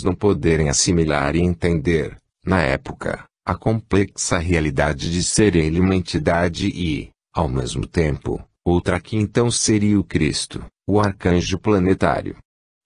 não poderem assimilar e entender, na época, a complexa realidade de ser ele uma entidade e, ao mesmo tempo, outra que então seria o Cristo, o arcanjo planetário.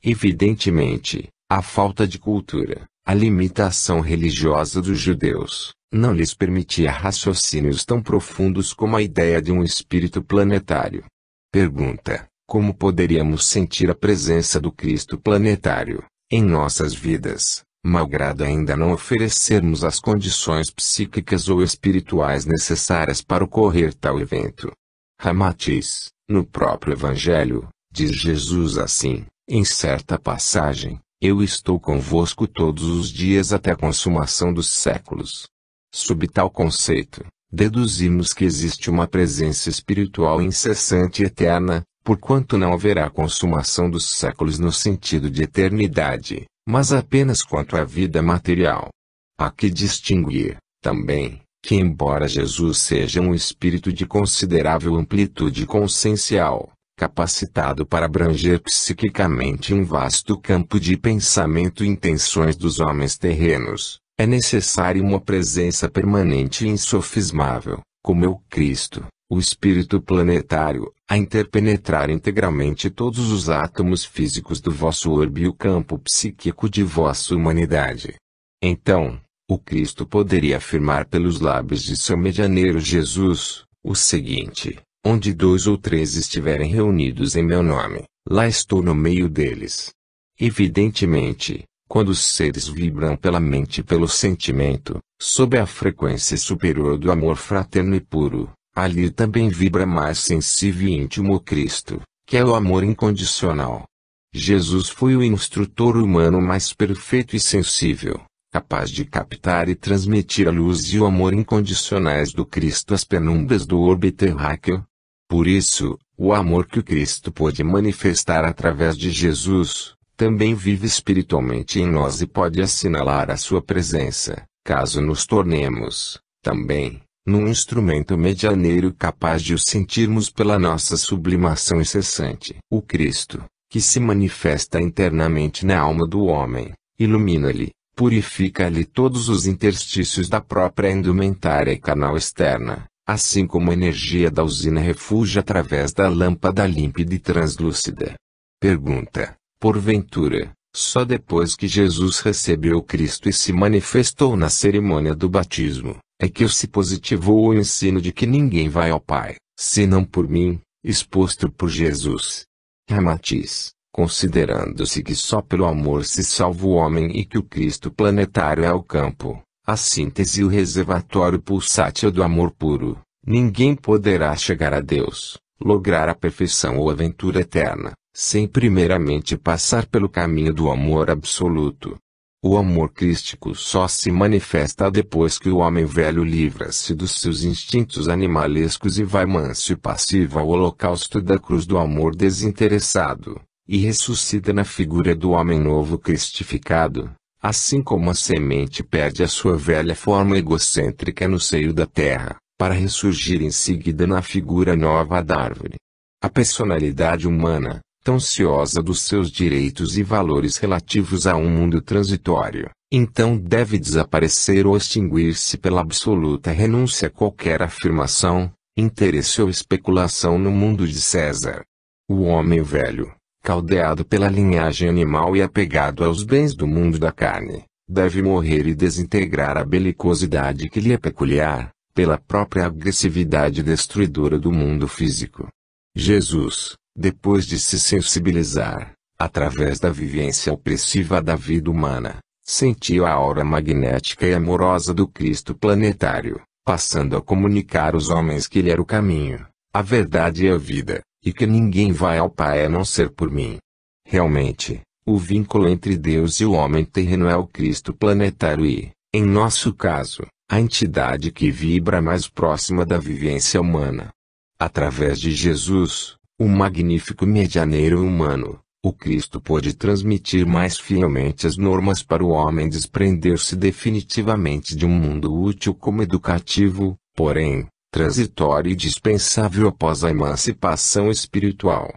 Evidentemente, a falta de cultura, a limitação religiosa dos judeus, não lhes permitia raciocínios tão profundos como a ideia de um espírito planetário. Pergunta: como poderíamos sentir a presença do Cristo planetário em nossas vidas, malgrado ainda não oferecermos as condições psíquicas ou espirituais necessárias para ocorrer tal evento? Ramatiz, no próprio Evangelho, diz Jesus assim, em certa passagem: eu estou convosco todos os dias até a consumação dos séculos. Sob tal conceito, deduzimos que existe uma presença espiritual incessante e eterna, porquanto não haverá consumação dos séculos no sentido de eternidade, mas apenas quanto à vida material. Há que distinguir, também, que embora Jesus seja um espírito de considerável amplitude consciencial, capacitado para abranger psiquicamente um vasto campo de pensamento e intenções dos homens terrenos, é necessária uma presença permanente e insofismável, como é o Cristo, o Espírito planetário, a interpenetrar integralmente todos os átomos físicos do vosso orbe e o campo psíquico de vossa humanidade. Então, o Cristo poderia afirmar pelos lábios de seu medianeiro Jesus, o seguinte: onde 2 ou 3 estiverem reunidos em meu nome, lá estou no meio deles. Evidentemente, quando os seres vibram pela mente e pelo sentimento, sob a frequência superior do amor fraterno e puro, ali também vibra mais sensível e íntimo o Cristo, que é o amor incondicional. Jesus foi o instrutor humano mais perfeito e sensível, capaz de captar e transmitir a luz e o amor incondicionais do Cristo às penumbras do orbe terráqueo. Por isso, o amor que o Cristo pôde manifestar através de Jesus, também vive espiritualmente em nós e pode assinalar a sua presença, caso nos tornemos, também, num instrumento medianeiro capaz de o sentirmos pela nossa sublimação incessante. O Cristo, que se manifesta internamente na alma do homem, ilumina-lhe, purifica-lhe todos os interstícios da própria indumentária e canal externa, assim como a energia da usina refugia através da lâmpada límpida e translúcida. Pergunta: porventura, só depois que Jesus recebeu o Cristo e se manifestou na cerimônia do batismo, é que se positivou o ensino de que ninguém vai ao Pai, senão por mim, exposto por Jesus? Ramatiz, considerando-se que só pelo amor se salva o homem e que o Cristo planetário é o campo, a síntese e o reservatório pulsátil do amor puro, ninguém poderá chegar a Deus, lograr a perfeição ou a aventura eterna, sem primeiramente passar pelo caminho do amor absoluto. O amor crístico só se manifesta depois que o homem velho livra-se dos seus instintos animalescos e vai manso e passivo ao holocausto da cruz do amor desinteressado, e ressuscita na figura do homem novo cristificado, assim como a semente perde a sua velha forma egocêntrica no seio da terra, para ressurgir em seguida na figura nova da árvore. A personalidade humana, tão ciosa dos seus direitos e valores relativos a um mundo transitório, então deve desaparecer ou extinguir-se pela absoluta renúncia a qualquer afirmação, interesse ou especulação no mundo de César. O homem velho, caldeado pela linhagem animal e apegado aos bens do mundo da carne, deve morrer e desintegrar a belicosidade que lhe é peculiar, pela própria agressividade destruidora do mundo físico. Jesus, depois de se sensibilizar, através da vivência opressiva da vida humana, sentiu a aura magnética e amorosa do Cristo planetário, passando a comunicar aos homens que ele era o caminho, a verdade e a vida, e que ninguém vai ao Pai a não ser por mim. Realmente, o vínculo entre Deus e o homem terreno é o Cristo planetário e, em nosso caso, a entidade que vibra mais próxima da vivência humana. Através de Jesus, o magnífico medianeiro humano, o Cristo pôde transmitir mais fielmente as normas para o homem desprender-se definitivamente de um mundo útil como educativo, porém, transitório e dispensável após a emancipação espiritual.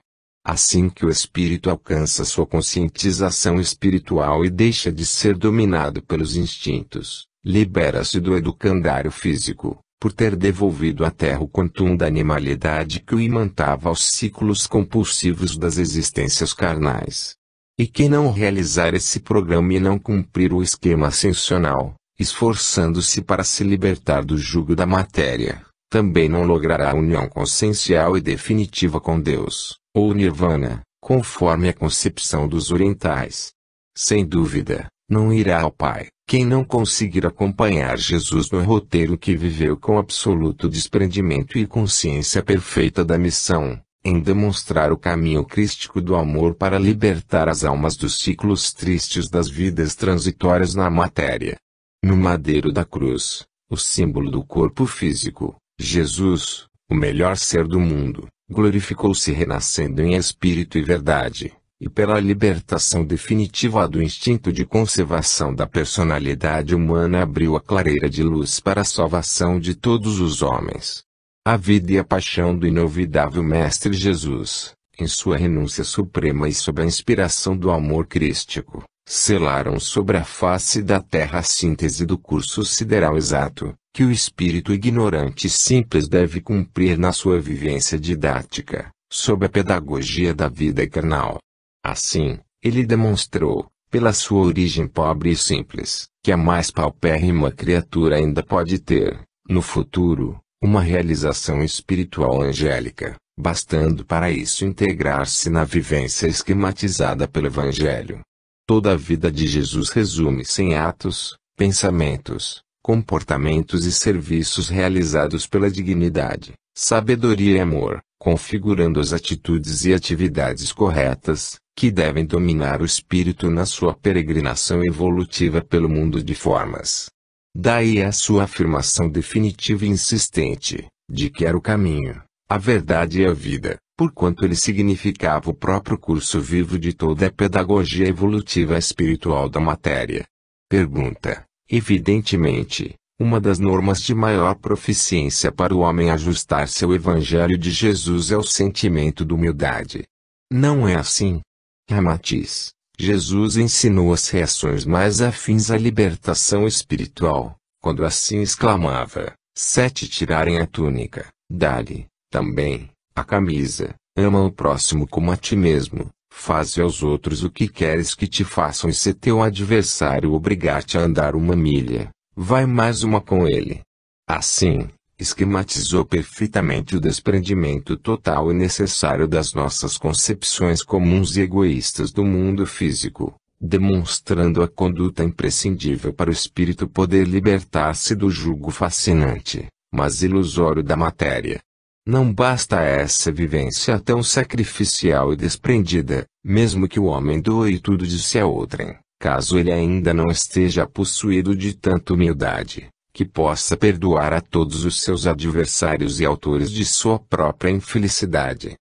Assim que o espírito alcança sua conscientização espiritual e deixa de ser dominado pelos instintos, libera-se do educandário físico, por ter devolvido à terra o quantum da animalidade que o imantava aos ciclos compulsivos das existências carnais. E quem não realizar esse programa e não cumprir o esquema ascensional, esforçando-se para se libertar do jugo da matéria, também não logrará a união consciencial e definitiva com Deus, ou Nirvana, conforme a concepção dos orientais. Sem dúvida, não irá ao Pai quem não conseguir acompanhar Jesus no roteiro que viveu com absoluto desprendimento e consciência perfeita da missão, em demonstrar o caminho crístico do amor para libertar as almas dos ciclos tristes das vidas transitórias na matéria. No madeiro da cruz, o símbolo do corpo físico, Jesus, o melhor ser do mundo, glorificou-se renascendo em espírito e verdade, e pela libertação definitiva do instinto de conservação da personalidade humana abriu a clareira de luz para a salvação de todos os homens. A vida e a paixão do inovidável Mestre Jesus, em sua renúncia suprema e sob a inspiração do amor crístico, selaram sobre a face da terra a síntese do curso sideral exato, que o espírito ignorante e simples deve cumprir na sua vivência didática, sob a pedagogia da vida carnal. Assim, ele demonstrou, pela sua origem pobre e simples, que a mais paupérrima criatura ainda pode ter, no futuro, uma realização espiritual angélica, bastando para isso integrar-se na vivência esquematizada pelo Evangelho. Toda a vida de Jesus resume-se em atos, pensamentos, comportamentos e serviços realizados pela dignidade, sabedoria e amor, configurando as atitudes e atividades corretas, que devem dominar o espírito na sua peregrinação evolutiva pelo mundo de formas. Daí a sua afirmação definitiva e insistente, de que era o caminho, a verdade e a vida, porquanto ele significava o próprio curso vivo de toda a pedagogia evolutiva espiritual da matéria. Pergunta: evidentemente, uma das normas de maior proficiência para o homem ajustar-se ao Evangelho de Jesus é o sentimento de humildade. Não é assim? Ramatiz: Jesus ensinou as reações mais afins à libertação espiritual, quando assim exclamava: se te tirarem a túnica, dá-lhe, também, a camisa, ama o próximo como a ti mesmo, faze aos outros o que queres que te façam, e se teu adversário obrigar-te a andar uma milha, vai mais uma com ele. Assim, esquematizou perfeitamente o desprendimento total e necessário das nossas concepções comuns e egoístas do mundo físico, demonstrando a conduta imprescindível para o espírito poder libertar-se do jugo fascinante, mas ilusório da matéria. Não basta essa vivência tão sacrificial e desprendida, mesmo que o homem doe tudo de si a outrem, caso ele ainda não esteja possuído de tanta humildade, que possa perdoar a todos os seus adversários e autores de sua própria infelicidade.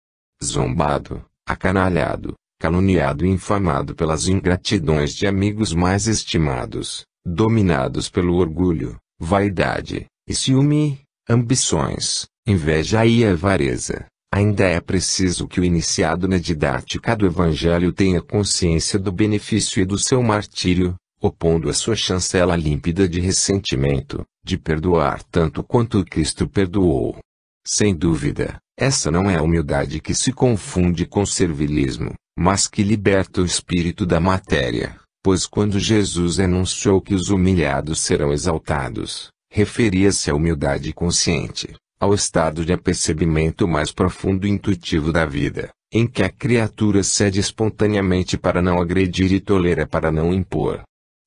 Zombado, acanalhado, caluniado e infamado pelas ingratidões de amigos mais estimados, dominados pelo orgulho, vaidade, e ciúme, ambições, inveja e avareza, ainda é preciso que o iniciado na didática do Evangelho tenha consciência do benefício e do seu martírio, opondo a sua chancela límpida de ressentimento, de perdoar tanto quanto Cristo perdoou. Sem dúvida, essa não é a humildade que se confunde com servilismo, mas que liberta o espírito da matéria, pois quando Jesus enunciou que os humilhados serão exaltados, referia-se à humildade consciente, ao estado de apercebimento mais profundo e intuitivo da vida, em que a criatura cede espontaneamente para não agredir e tolera para não impor.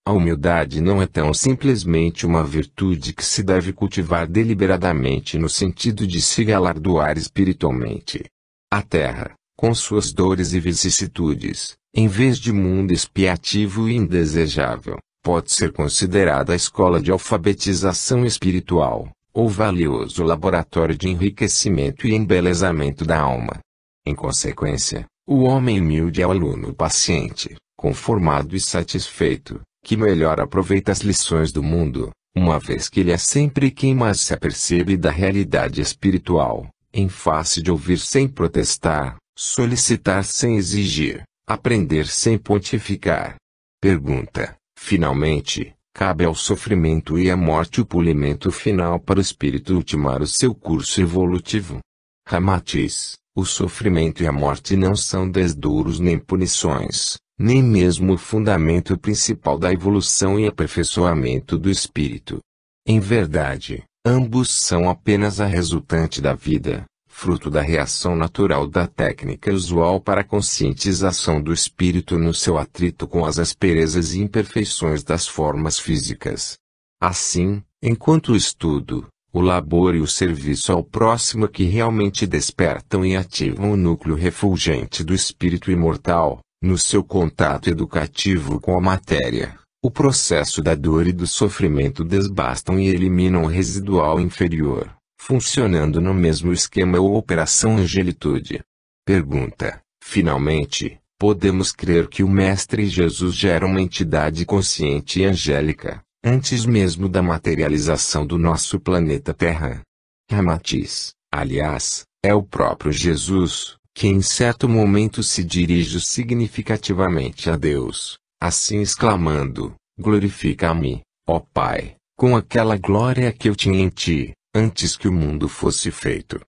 A humildade não é tão simplesmente uma virtude que se deve cultivar deliberadamente no sentido de se galardoar espiritualmente. A terra, com suas dores e vicissitudes, em vez de mundo expiativo e indesejável, pode ser considerada a escola de alfabetização espiritual, ou valioso laboratório de enriquecimento e embelezamento da alma. Em consequência, o homem humilde é o aluno paciente, conformado e satisfeito, que melhor aproveita as lições do mundo, uma vez que ele é sempre quem mais se apercebe da realidade espiritual, em face de ouvir sem protestar, solicitar sem exigir, aprender sem pontificar. Pergunta: finalmente, cabe ao sofrimento e à morte o polimento final para o espírito ultimar o seu curso evolutivo? Ramatiz: o sofrimento e a morte não são desdouros nem punições, nem mesmo o fundamento principal da evolução e aperfeiçoamento do espírito. Em verdade, ambos são apenas a resultante da vida, fruto da reação natural da técnica usual para a conscientização do espírito no seu atrito com as asperezas e imperfeições das formas físicas. Assim, enquanto o estudo, o labor e o serviço ao próximo é que realmente despertam e ativam o núcleo refulgente do espírito imortal, no seu contato educativo com a matéria, o processo da dor e do sofrimento desbastam e eliminam o residual inferior, funcionando no mesmo esquema ou operação angelitude. Pergunta: finalmente, podemos crer que o Mestre Jesus já era uma entidade consciente e angélica, antes mesmo da materialização do nosso planeta Terra? Ramatiz: aliás, é o próprio Jesus, que em certo momento se dirige significativamente a Deus, assim exclamando: glorifica-me, ó Pai, com aquela glória que eu tinha em ti, antes que o mundo fosse feito.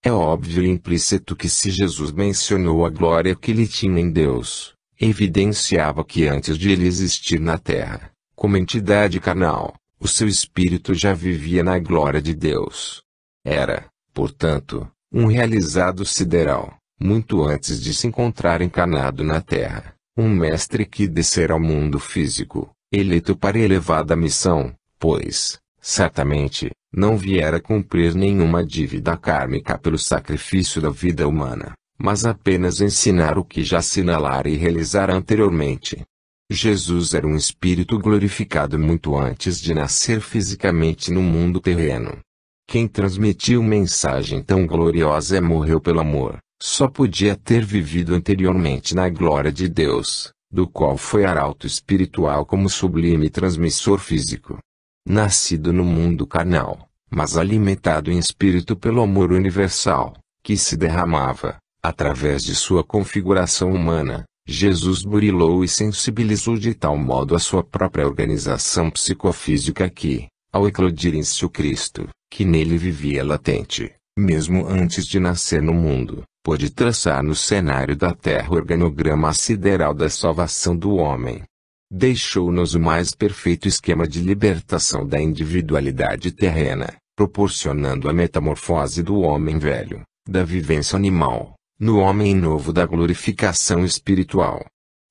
É óbvio e implícito que se Jesus mencionou a glória que ele tinha em Deus, evidenciava que antes de ele existir na Terra, como entidade carnal, o seu espírito já vivia na glória de Deus. Era, portanto, um realizado sideral, muito antes de se encontrar encarnado na Terra, um mestre que descera ao mundo físico, eleito para elevada missão, pois, certamente, não viera cumprir nenhuma dívida kármica pelo sacrifício da vida humana, mas apenas ensinar o que já assinalara e realizara anteriormente. Jesus era um espírito glorificado muito antes de nascer fisicamente no mundo terreno. Quem transmitiu mensagem tão gloriosa e morreu pelo amor, só podia ter vivido anteriormente na glória de Deus, do qual foi arauto espiritual como sublime transmissor físico. Nascido no mundo carnal, mas alimentado em espírito pelo amor universal, que se derramava, através de sua configuração humana, Jesus burilou e sensibilizou de tal modo a sua própria organização psicofísica que, ao eclodir em si o Cristo, que nele vivia latente, mesmo antes de nascer no mundo, pôde traçar no cenário da Terra o organograma sideral da salvação do homem. Deixou-nos o mais perfeito esquema de libertação da individualidade terrena, proporcionando a metamorfose do homem velho, da vivência animal, no homem novo da glorificação espiritual.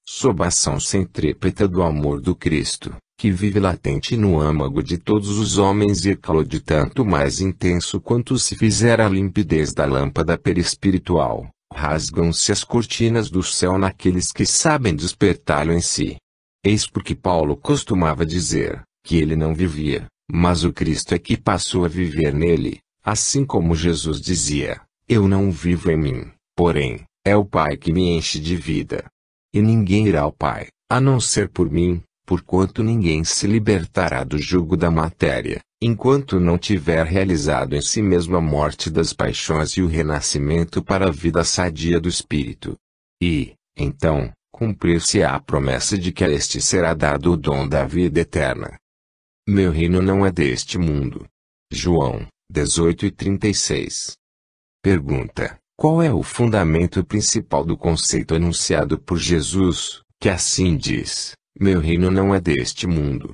Sob a ação centrípeta do amor do Cristo, que vive latente no âmago de todos os homens e eclode tanto mais intenso quanto se fizer a limpidez da lâmpada perispiritual, rasgam-se as cortinas do céu naqueles que sabem despertá-lo em si. Eis porque Paulo costumava dizer, que ele não vivia, mas o Cristo é que passou a viver nele, assim como Jesus dizia, eu não vivo em mim, porém, é o Pai que me enche de vida. E ninguém irá ao Pai, a não ser por mim, porquanto ninguém se libertará do jugo da matéria, enquanto não tiver realizado em si mesmo a morte das paixões e o renascimento para a vida sadia do Espírito. E, então, cumprir-se-á a promessa de que a este será dado o dom da vida eterna. Meu reino não é deste mundo. João 18:36. Pergunta: qual é o fundamento principal do conceito anunciado por Jesus, que assim diz, meu reino não é deste mundo?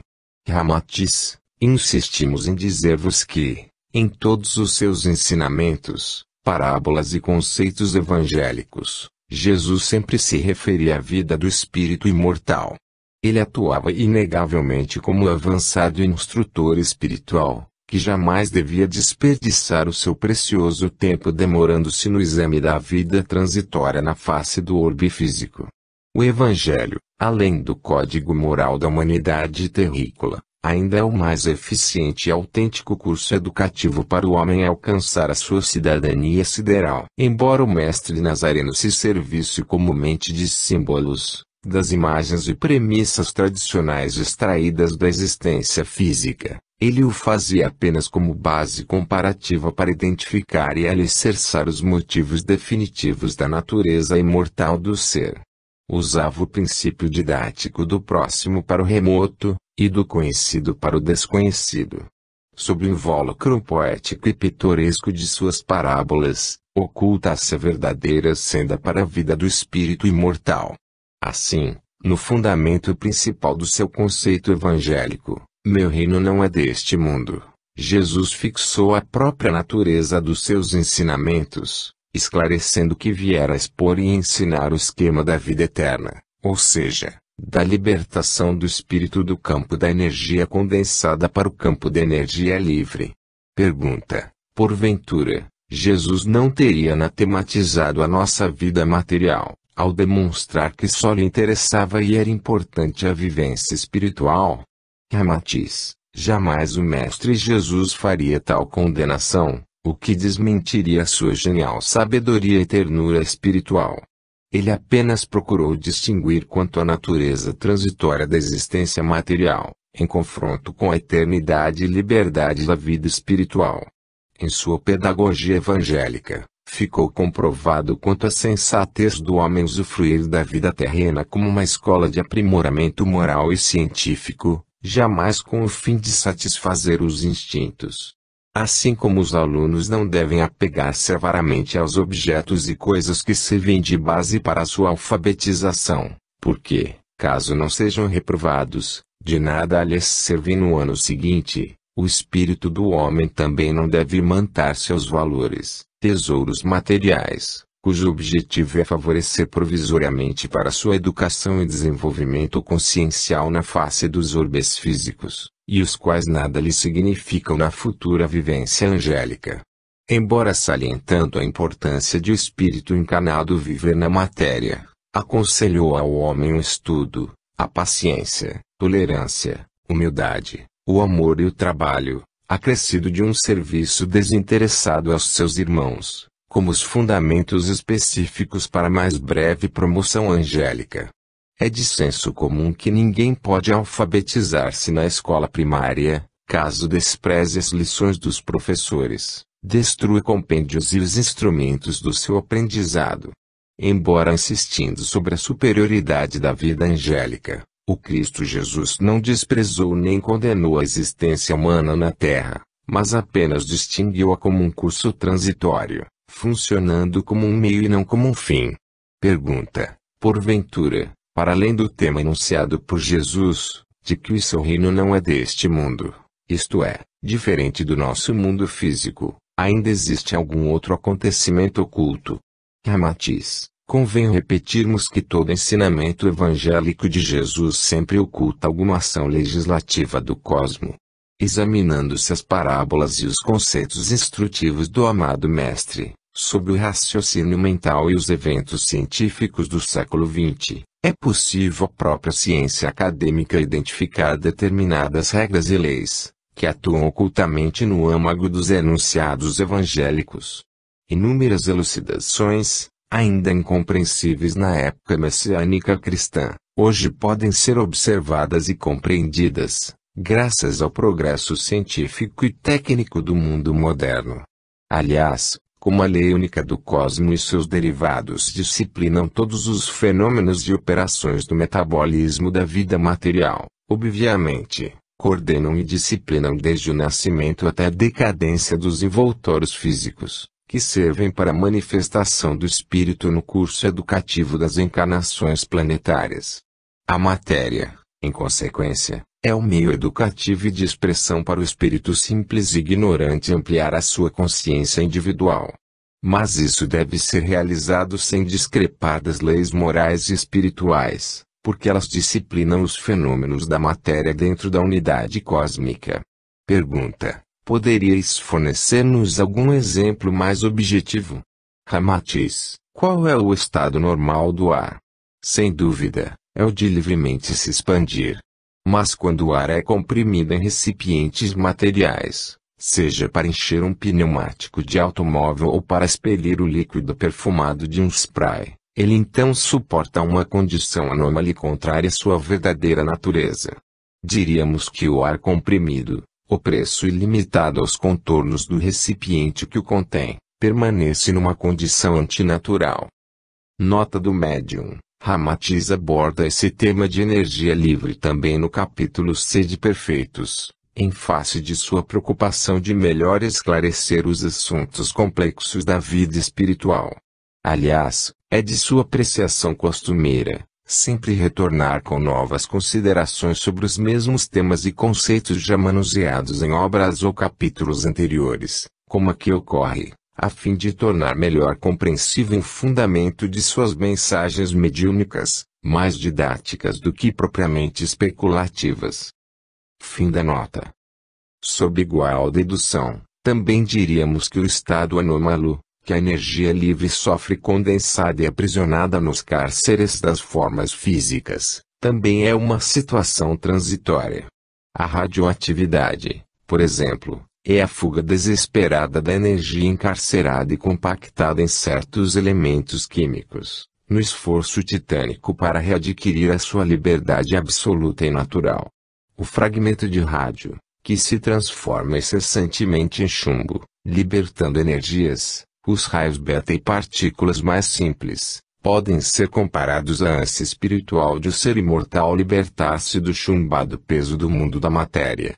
Ramatiz: insistimos em dizer-vos que, em todos os seus ensinamentos, parábolas e conceitos evangélicos, Jesus sempre se referia à vida do espírito imortal. Ele atuava inegavelmente como avançado instrutor espiritual, que jamais devia desperdiçar o seu precioso tempo demorando-se no exame da vida transitória na face do orbe físico. O Evangelho, além do código moral da humanidade terrícola, ainda é o mais eficiente e autêntico curso educativo para o homem alcançar a sua cidadania sideral. Embora o mestre Nazareno se servisse comumente de símbolos, das imagens e premissas tradicionais extraídas da existência física, Ele o fazia apenas como base comparativa para identificar e alicerçar os motivos definitivos da natureza imortal do ser. Usava o princípio didático do próximo para o remoto, e do conhecido para o desconhecido. Sob o invólucro poético e pitoresco de suas parábolas, oculta-se a verdadeira senda para a vida do espírito imortal. Assim, no fundamento principal do seu conceito evangélico, meu reino não é deste mundo, Jesus fixou a própria natureza dos seus ensinamentos, esclarecendo que viera expor e ensinar o esquema da vida eterna, ou seja, da libertação do espírito do campo da energia condensada para o campo da energia livre. Pergunta: porventura, Jesus não teria anatematizado a nossa vida material, ao demonstrar que só lhe interessava e era importante a vivência espiritual? Ramatiz: jamais o Mestre Jesus faria tal condenação, o que desmentiria sua genial sabedoria e ternura espiritual. Ele apenas procurou distinguir quanto à natureza transitória da existência material, em confronto com a eternidade e liberdade da vida espiritual. Em sua pedagogia evangélica, ficou comprovado quanto à sensatez do homem usufruir da vida terrena como uma escola de aprimoramento moral e científico, jamais com o fim de satisfazer os instintos. Assim como os alunos não devem apegar-se avaramente aos objetos e coisas que servem de base para a sua alfabetização, porque, caso não sejam reprovados, de nada lhes servir no ano seguinte, o espírito do homem também não deve imantar-se aos valores, tesouros materiais, cujo objetivo é favorecer provisoriamente para sua educação e desenvolvimento consciencial na face dos orbes físicos, e os quais nada lhe significam na futura vivência angélica. Embora salientando a importância de o espírito encarnado viver na matéria, aconselhou ao homem o estudo, a paciência, tolerância, humildade, o amor e o trabalho, acrescido de um serviço desinteressado aos seus irmãos, como os fundamentos específicos para mais breve promoção angélica. É de senso comum que ninguém pode alfabetizar-se na escola primária, caso despreze as lições dos professores, destrua compêndios e os instrumentos do seu aprendizado. Embora insistindo sobre a superioridade da vida angélica, o Cristo Jesus não desprezou nem condenou a existência humana na Terra, mas apenas distinguiu-a como um curso transitório, funcionando como um meio e não como um fim. Pergunta: porventura, para além do tema enunciado por Jesus, de que o seu reino não é deste mundo, isto é, diferente do nosso mundo físico, ainda existe algum outro acontecimento oculto? Ramatiz: convém repetirmos que todo ensinamento evangélico de Jesus sempre oculta alguma ação legislativa do cosmo. Examinando-se as parábolas e os conceitos instrutivos do amado Mestre, sob o raciocínio mental e os eventos científicos do século XX, é possível a própria ciência acadêmica identificar determinadas regras e leis, que atuam ocultamente no âmago dos enunciados evangélicos. Inúmeras elucidações, ainda incompreensíveis na época messiânica cristã, hoje podem ser observadas e compreendidas, graças ao progresso científico e técnico do mundo moderno. Aliás, como a lei única do cosmo e seus derivados disciplinam todos os fenômenos e operações do metabolismo da vida material, obviamente, coordenam e disciplinam desde o nascimento até a decadência dos envoltórios físicos, que servem para a manifestação do espírito no curso educativo das encarnações planetárias. A matéria, em consequência, é o meio educativo e de expressão para o espírito simples e ignorante ampliar a sua consciência individual. Mas isso deve ser realizado sem discrepar das leis morais e espirituais, porque elas disciplinam os fenômenos da matéria dentro da unidade cósmica. Pergunta: poderíeis fornecer-nos algum exemplo mais objetivo? Ramatiz: qual é o estado normal do ar? Sem dúvida, é o de livremente se expandir. Mas quando o ar é comprimido em recipientes materiais, seja para encher um pneumático de automóvel ou para expelir o líquido perfumado de um spray, ele então suporta uma condição anômala e contrária à sua verdadeira natureza. Diríamos que o ar comprimido, o preço ilimitado aos contornos do recipiente que o contém, permanece numa condição antinatural. Nota do médium. Ramatiz aborda esse tema de energia livre também no capítulo Sede Perfeitos, em face de sua preocupação de melhor esclarecer os assuntos complexos da vida espiritual. Aliás, é de sua apreciação costumeira, sempre retornar com novas considerações sobre os mesmos temas e conceitos já manuseados em obras ou capítulos anteriores, como aqui ocorre, a fim de tornar melhor compreensível o fundamento de suas mensagens mediúnicas, mais didáticas do que propriamente especulativas. Fim da nota. Sob igual dedução, também diríamos que o estado anômalo, que a energia livre sofre condensada e aprisionada nos cárceres das formas físicas, também é uma situação transitória. A radioatividade, por exemplo, é a fuga desesperada da energia encarcerada e compactada em certos elementos químicos, no esforço titânico para readquirir a sua liberdade absoluta e natural. O fragmento de rádio, que se transforma incessantemente em chumbo, libertando energias, os raios beta e partículas mais simples, podem ser comparados à ânsia espiritual de o ser imortal libertar-se do chumbado peso do mundo da matéria.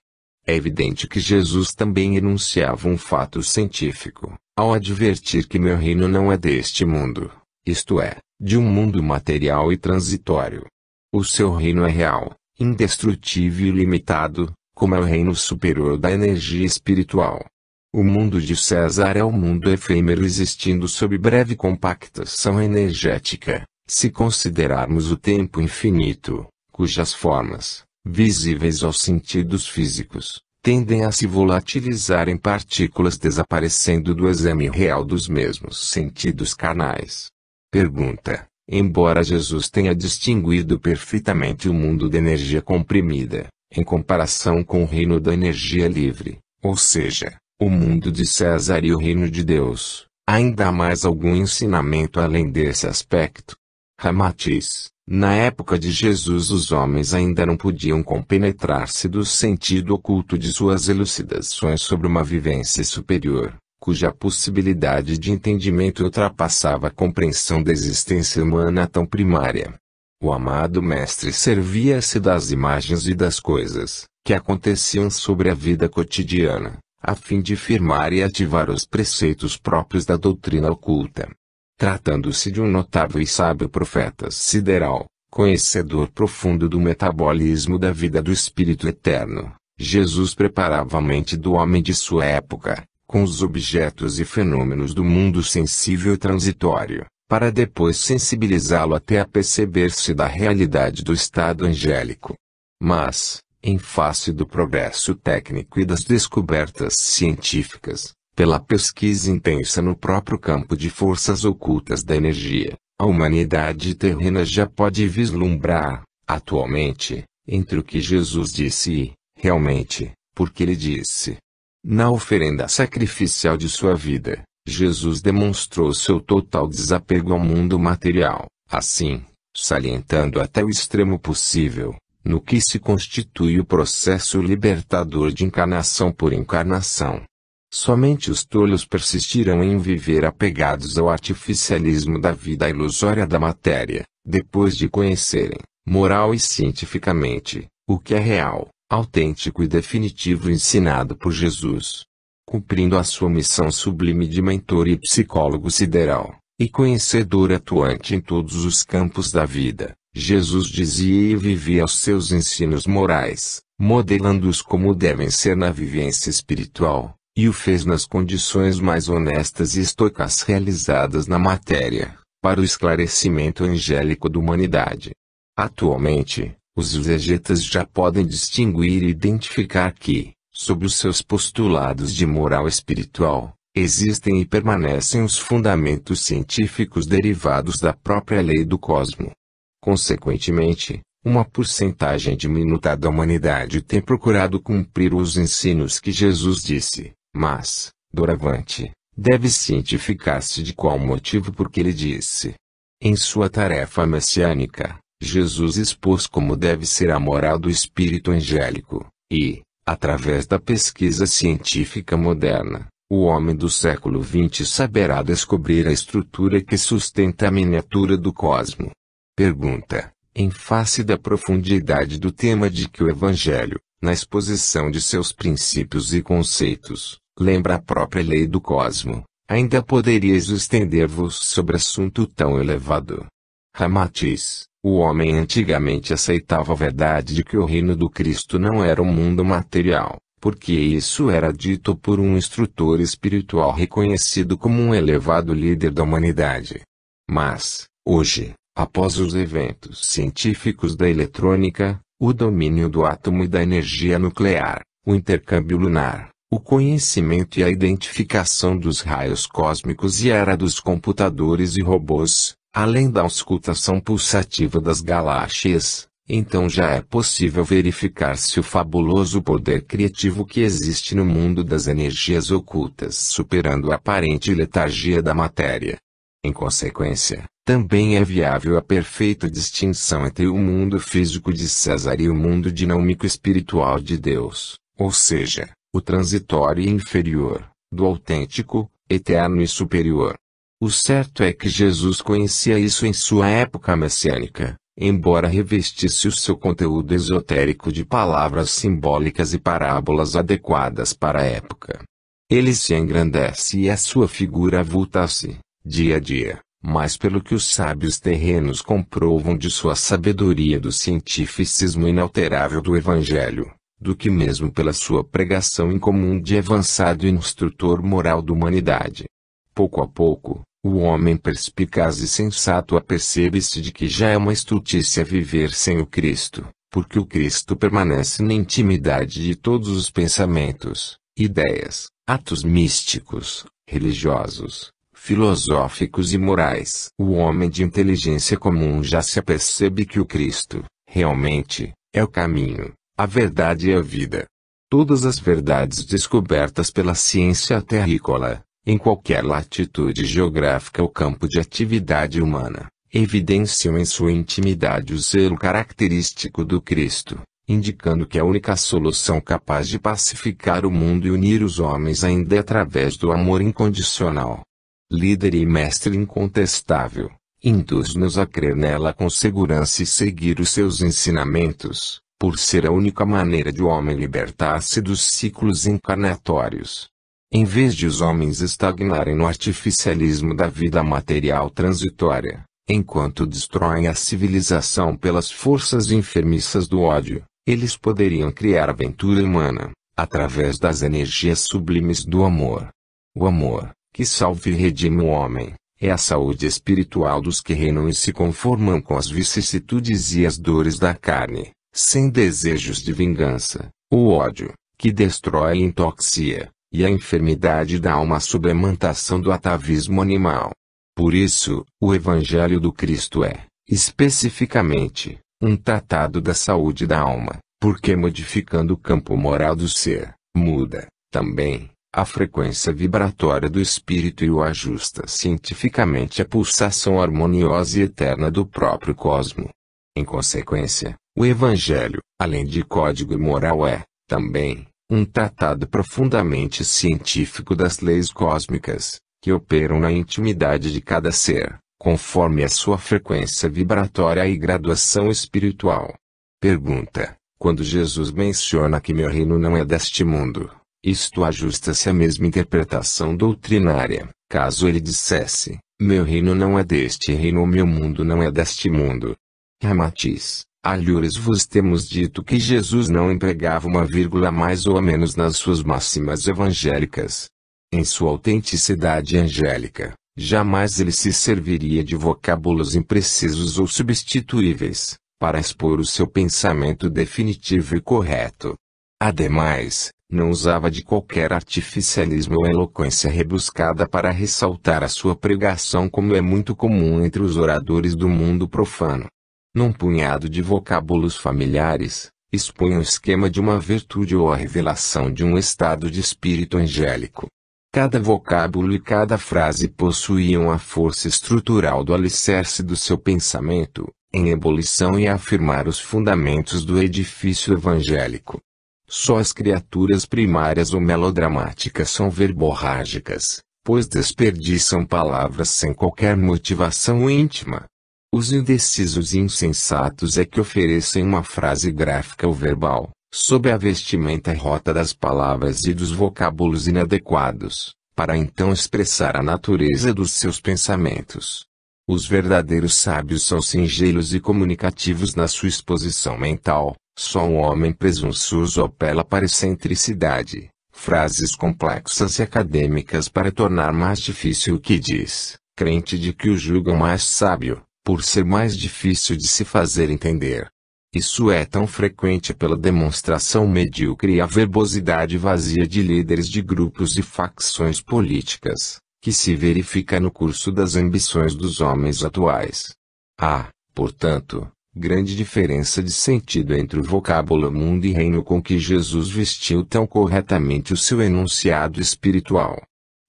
É evidente que Jesus também enunciava um fato científico, ao advertir que meu reino não é deste mundo, isto é, de um mundo material e transitório. O seu reino é real, indestrutível e limitado, como é o reino superior da energia espiritual. O mundo de César é o mundo efêmero existindo sob breve compactação energética, se considerarmos o tempo infinito, cujas formas, visíveis aos sentidos físicos, tendem a se volatilizar em partículas desaparecendo do exame real dos mesmos sentidos carnais. Pergunta: embora Jesus tenha distinguido perfeitamente o mundo da energia comprimida, em comparação com o reino da energia livre, ou seja, o mundo de César e o reino de Deus, ainda há mais algum ensinamento além desse aspecto? Ramatiz: na época de Jesus os homens ainda não podiam compenetrar-se do sentido oculto de suas elucidações sobre uma vivência superior, cuja possibilidade de entendimento ultrapassava a compreensão da existência humana tão primária. O amado mestre servia-se das imagens e das coisas, que aconteciam sobre a vida cotidiana, a fim de firmar e ativar os preceitos próprios da doutrina oculta. Tratando-se de um notável e sábio profeta sideral, conhecedor profundo do metabolismo da vida do Espírito Eterno, Jesus preparava a mente do homem de sua época, com os objetos e fenômenos do mundo sensível e transitório, para depois sensibilizá-lo até a perceber-se da realidade do estado angélico. Mas, em face do progresso técnico e das descobertas científicas, pela pesquisa intensa no próprio campo de forças ocultas da energia, a humanidade terrena já pode vislumbrar, atualmente, entre o que Jesus disse e, realmente, porque ele disse. Na oferenda sacrificial de sua vida, Jesus demonstrou seu total desapego ao mundo material, assim, salientando até o extremo possível, no que se constitui o processo libertador de encarnação por encarnação. Somente os tolos persistirão em viver apegados ao artificialismo da vida ilusória da matéria, depois de conhecerem, moral e cientificamente, o que é real, autêntico e definitivo ensinado por Jesus. Cumprindo a sua missão sublime de mentor e psicólogo sideral, e conhecedor atuante em todos os campos da vida, Jesus dizia e vivia os seus ensinos morais, modelando-os como devem ser na vivência espiritual, e o fez nas condições mais honestas e estoicas realizadas na matéria, para o esclarecimento angélico da humanidade. Atualmente, os exegetas já podem distinguir e identificar que, sob os seus postulados de moral espiritual, existem e permanecem os fundamentos científicos derivados da própria lei do cosmo. Consequentemente, uma porcentagem diminuta da humanidade tem procurado cumprir os ensinos que Jesus disse, mas, doravante, deve cientificar-se de qual motivo porque ele disse. Em sua tarefa messiânica, Jesus expôs como deve ser a moral do espírito angélico, e, Através da pesquisa científica moderna, o homem do século XX saberá descobrir a estrutura que sustenta a miniatura do cosmo. Pergunta: em face da profundidade do tema de que o Evangelho, na exposição de seus princípios e conceitos, lembra a própria lei do cosmo, ainda poderíeis estender-vos sobre assunto tão elevado? Ramatiz: o homem antigamente aceitava a verdade de que o reino do Cristo não era o mundo material, porque isso era dito por um instrutor espiritual reconhecido como um elevado líder da humanidade. Mas, hoje, após os eventos científicos da eletrônica, o domínio do átomo e da energia nuclear, o intercâmbio lunar, o conhecimento e a identificação dos raios cósmicos e a era dos computadores e robôs, além da auscultação pulsativa das galáxias, então já é possível verificar se o fabuloso poder criativo que existe no mundo das energias ocultas superando a aparente letargia da matéria. Em consequência, também é viável a perfeita distinção entre o mundo físico de César e o mundo dinâmico espiritual de Deus, ou seja, o transitório e inferior, do autêntico, eterno e superior. O certo é que Jesus conhecia isso em sua época messiânica, embora revestisse o seu conteúdo esotérico de palavras simbólicas e parábolas adequadas para a época. Ele se engrandece e a sua figura avulta-se, dia a dia, mais pelo que os sábios terrenos comprovam de sua sabedoria do cientificismo inalterável do Evangelho, do que mesmo pela sua pregação incomum de avançado instrutor moral da humanidade. Pouco a pouco, o homem perspicaz e sensato apercebe-se de que já é uma estultícia viver sem o Cristo, porque o Cristo permanece na intimidade de todos os pensamentos, ideias, atos místicos, religiosos, filosóficos e morais. O homem de inteligência comum já se apercebe que o Cristo, realmente, é o caminho, a verdade e a vida. Todas as verdades descobertas pela ciência terrícola, em qualquer latitude geográfica ou campo de atividade humana, evidenciam em sua intimidade o zelo característico do Cristo, indicando que a única solução capaz de pacificar o mundo e unir os homens ainda é através do amor incondicional. Líder e mestre incontestável, induz-nos a crer nela com segurança e seguir os seus ensinamentos, por ser a única maneira de o homem libertar-se dos ciclos encarnatórios. Em vez de os homens estagnarem no artificialismo da vida material transitória, enquanto destroem a civilização pelas forças enfermiças do ódio, eles poderiam criar aventura humana, através das energias sublimes do amor. O amor, que salva e redime o homem, é a saúde espiritual dos que reinam e se conformam com as vicissitudes e as dores da carne, sem desejos de vingança. O ódio, que destrói e intoxica, e a enfermidade da alma sob a imantação do atavismo animal. Por isso, o Evangelho do Cristo é, especificamente, um tratado da saúde da alma, porque modificando o campo moral do ser, muda, também, a frequência vibratória do espírito e o ajusta cientificamente à pulsação harmoniosa e eterna do próprio cosmo. Em consequência, o Evangelho, além de código moral também, um tratado profundamente científico das leis cósmicas, que operam na intimidade de cada ser, conforme a sua frequência vibratória e graduação espiritual. Pergunta: quando Jesus menciona que meu reino não é deste mundo, isto ajusta-se à mesma interpretação doutrinária, caso ele dissesse, meu reino não é deste reino ou meu mundo não é deste mundo? Ramatiz: alhures vos temos dito que Jesus não empregava uma vírgula a mais ou a menos nas suas máximas evangélicas. Em sua autenticidade angélica, jamais ele se serviria de vocábulos imprecisos ou substituíveis, para expor o seu pensamento definitivo e correto. Ademais, não usava de qualquer artificialismo ou eloquência rebuscada para ressaltar a sua pregação, como é muito comum entre os oradores do mundo profano. Num punhado de vocábulos familiares, expunha o esquema de uma virtude ou a revelação de um estado de espírito angélico. Cada vocábulo e cada frase possuíam a força estrutural do alicerce do seu pensamento, em ebulição e a afirmar os fundamentos do edifício evangélico. Só as criaturas primárias ou melodramáticas são verborrágicas, pois desperdiçam palavras sem qualquer motivação íntima. Os indecisos e insensatos é que oferecem uma frase gráfica ou verbal, sob a vestimenta rota das palavras e dos vocábulos inadequados, para então expressar a natureza dos seus pensamentos. Os verdadeiros sábios são singelos e comunicativos na sua exposição mental. Só um homem presunçoso apela para excentricidade, frases complexas e acadêmicas para tornar mais difícil o que diz, crente de que o julgam mais sábio, por ser mais difícil de se fazer entender. Isso é tão frequente pela demonstração medíocre e a verbosidade vazia de líderes de grupos e facções políticas, que se verifica no curso das ambições dos homens atuais. Há, portanto, grande diferença de sentido entre o vocábulo mundo e reino com que Jesus vestiu tão corretamente o seu enunciado espiritual.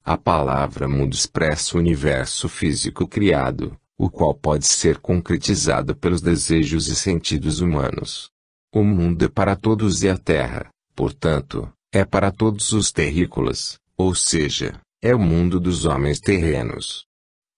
A palavra mundo expressa o universo físico criado, o qual pode ser concretizado pelos desejos e sentidos humanos. O mundo é para todos e a terra, portanto, é para todos os terrícolas, ou seja, é o mundo dos homens terrenos.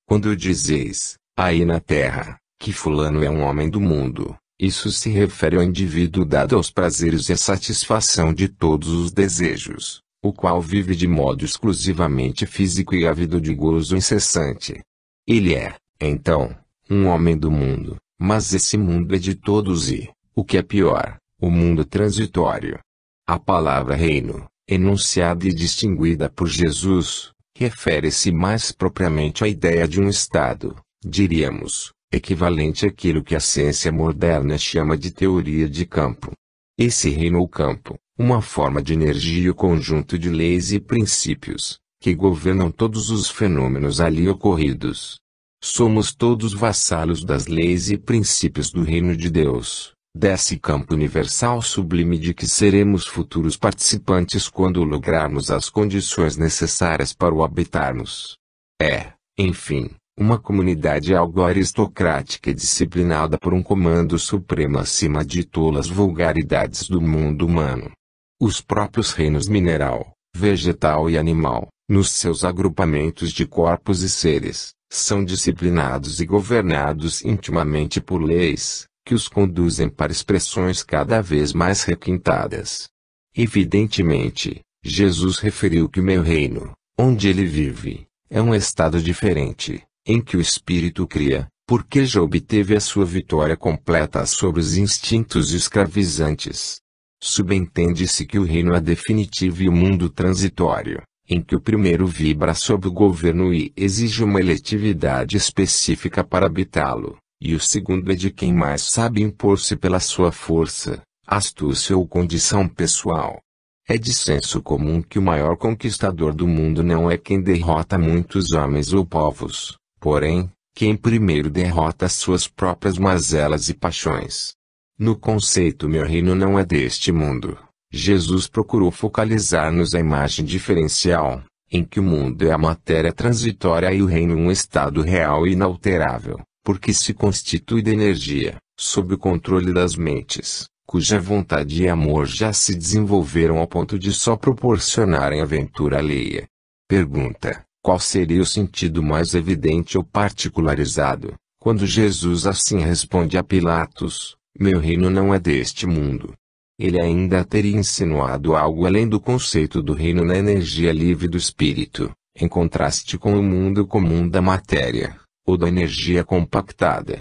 Quando dizeis, aí na terra, que fulano é um homem do mundo, isso se refere ao indivíduo dado aos prazeres e à satisfação de todos os desejos, o qual vive de modo exclusivamente físico e ávido de gozo incessante. Ele é, então, um homem do mundo, mas esse mundo é de todos e, o que é pior, o mundo transitório. A palavra reino, enunciada e distinguida por Jesus, refere-se mais propriamente à ideia de um estado, diríamos, equivalente àquilo que a ciência moderna chama de teoria de campo. Esse reino ou campo, uma forma de energia ou conjunto de leis e princípios, que governam todos os fenômenos ali ocorridos. Somos todos vassalos das leis e princípios do reino de Deus, desse campo universal sublime de que seremos futuros participantes quando lograrmos as condições necessárias para o habitarmos. É, enfim, uma comunidade algo aristocrática e disciplinada por um comando supremo acima de tolas vulgaridades do mundo humano. Os próprios reinos mineral, vegetal e animal, nos seus agrupamentos de corpos e seres, são disciplinados e governados intimamente por leis, que os conduzem para expressões cada vez mais requintadas. Evidentemente, Jesus referiu que o meu reino, onde ele vive, é um estado diferente, em que o espírito cria, porque já obteve a sua vitória completa sobre os instintos escravizantes. Subentende-se que o reino é definitivo e o mundo transitório, em que o primeiro vibra sob o governo e exige uma eletividade específica para habitá-lo, e o segundo é de quem mais sabe impor-se pela sua força, astúcia ou condição pessoal. É de senso comum que o maior conquistador do mundo não é quem derrota muitos homens ou povos, porém, quem primeiro derrota suas próprias mazelas e paixões. No conceito meu reino não é deste mundo, Jesus procurou focalizar-nos a imagem diferencial, em que o mundo é a matéria transitória e o reino um estado real e inalterável, porque se constitui de energia, sob o controle das mentes, cuja vontade e amor já se desenvolveram ao ponto de só proporcionarem aventura alheia. Pergunta: qual seria o sentido mais evidente ou particularizado, quando Jesus assim responde a Pilatos, meu reino não é deste mundo? Ele ainda teria insinuado algo além do conceito do reino na energia livre do espírito, em contraste com o mundo comum da matéria, ou da energia compactada.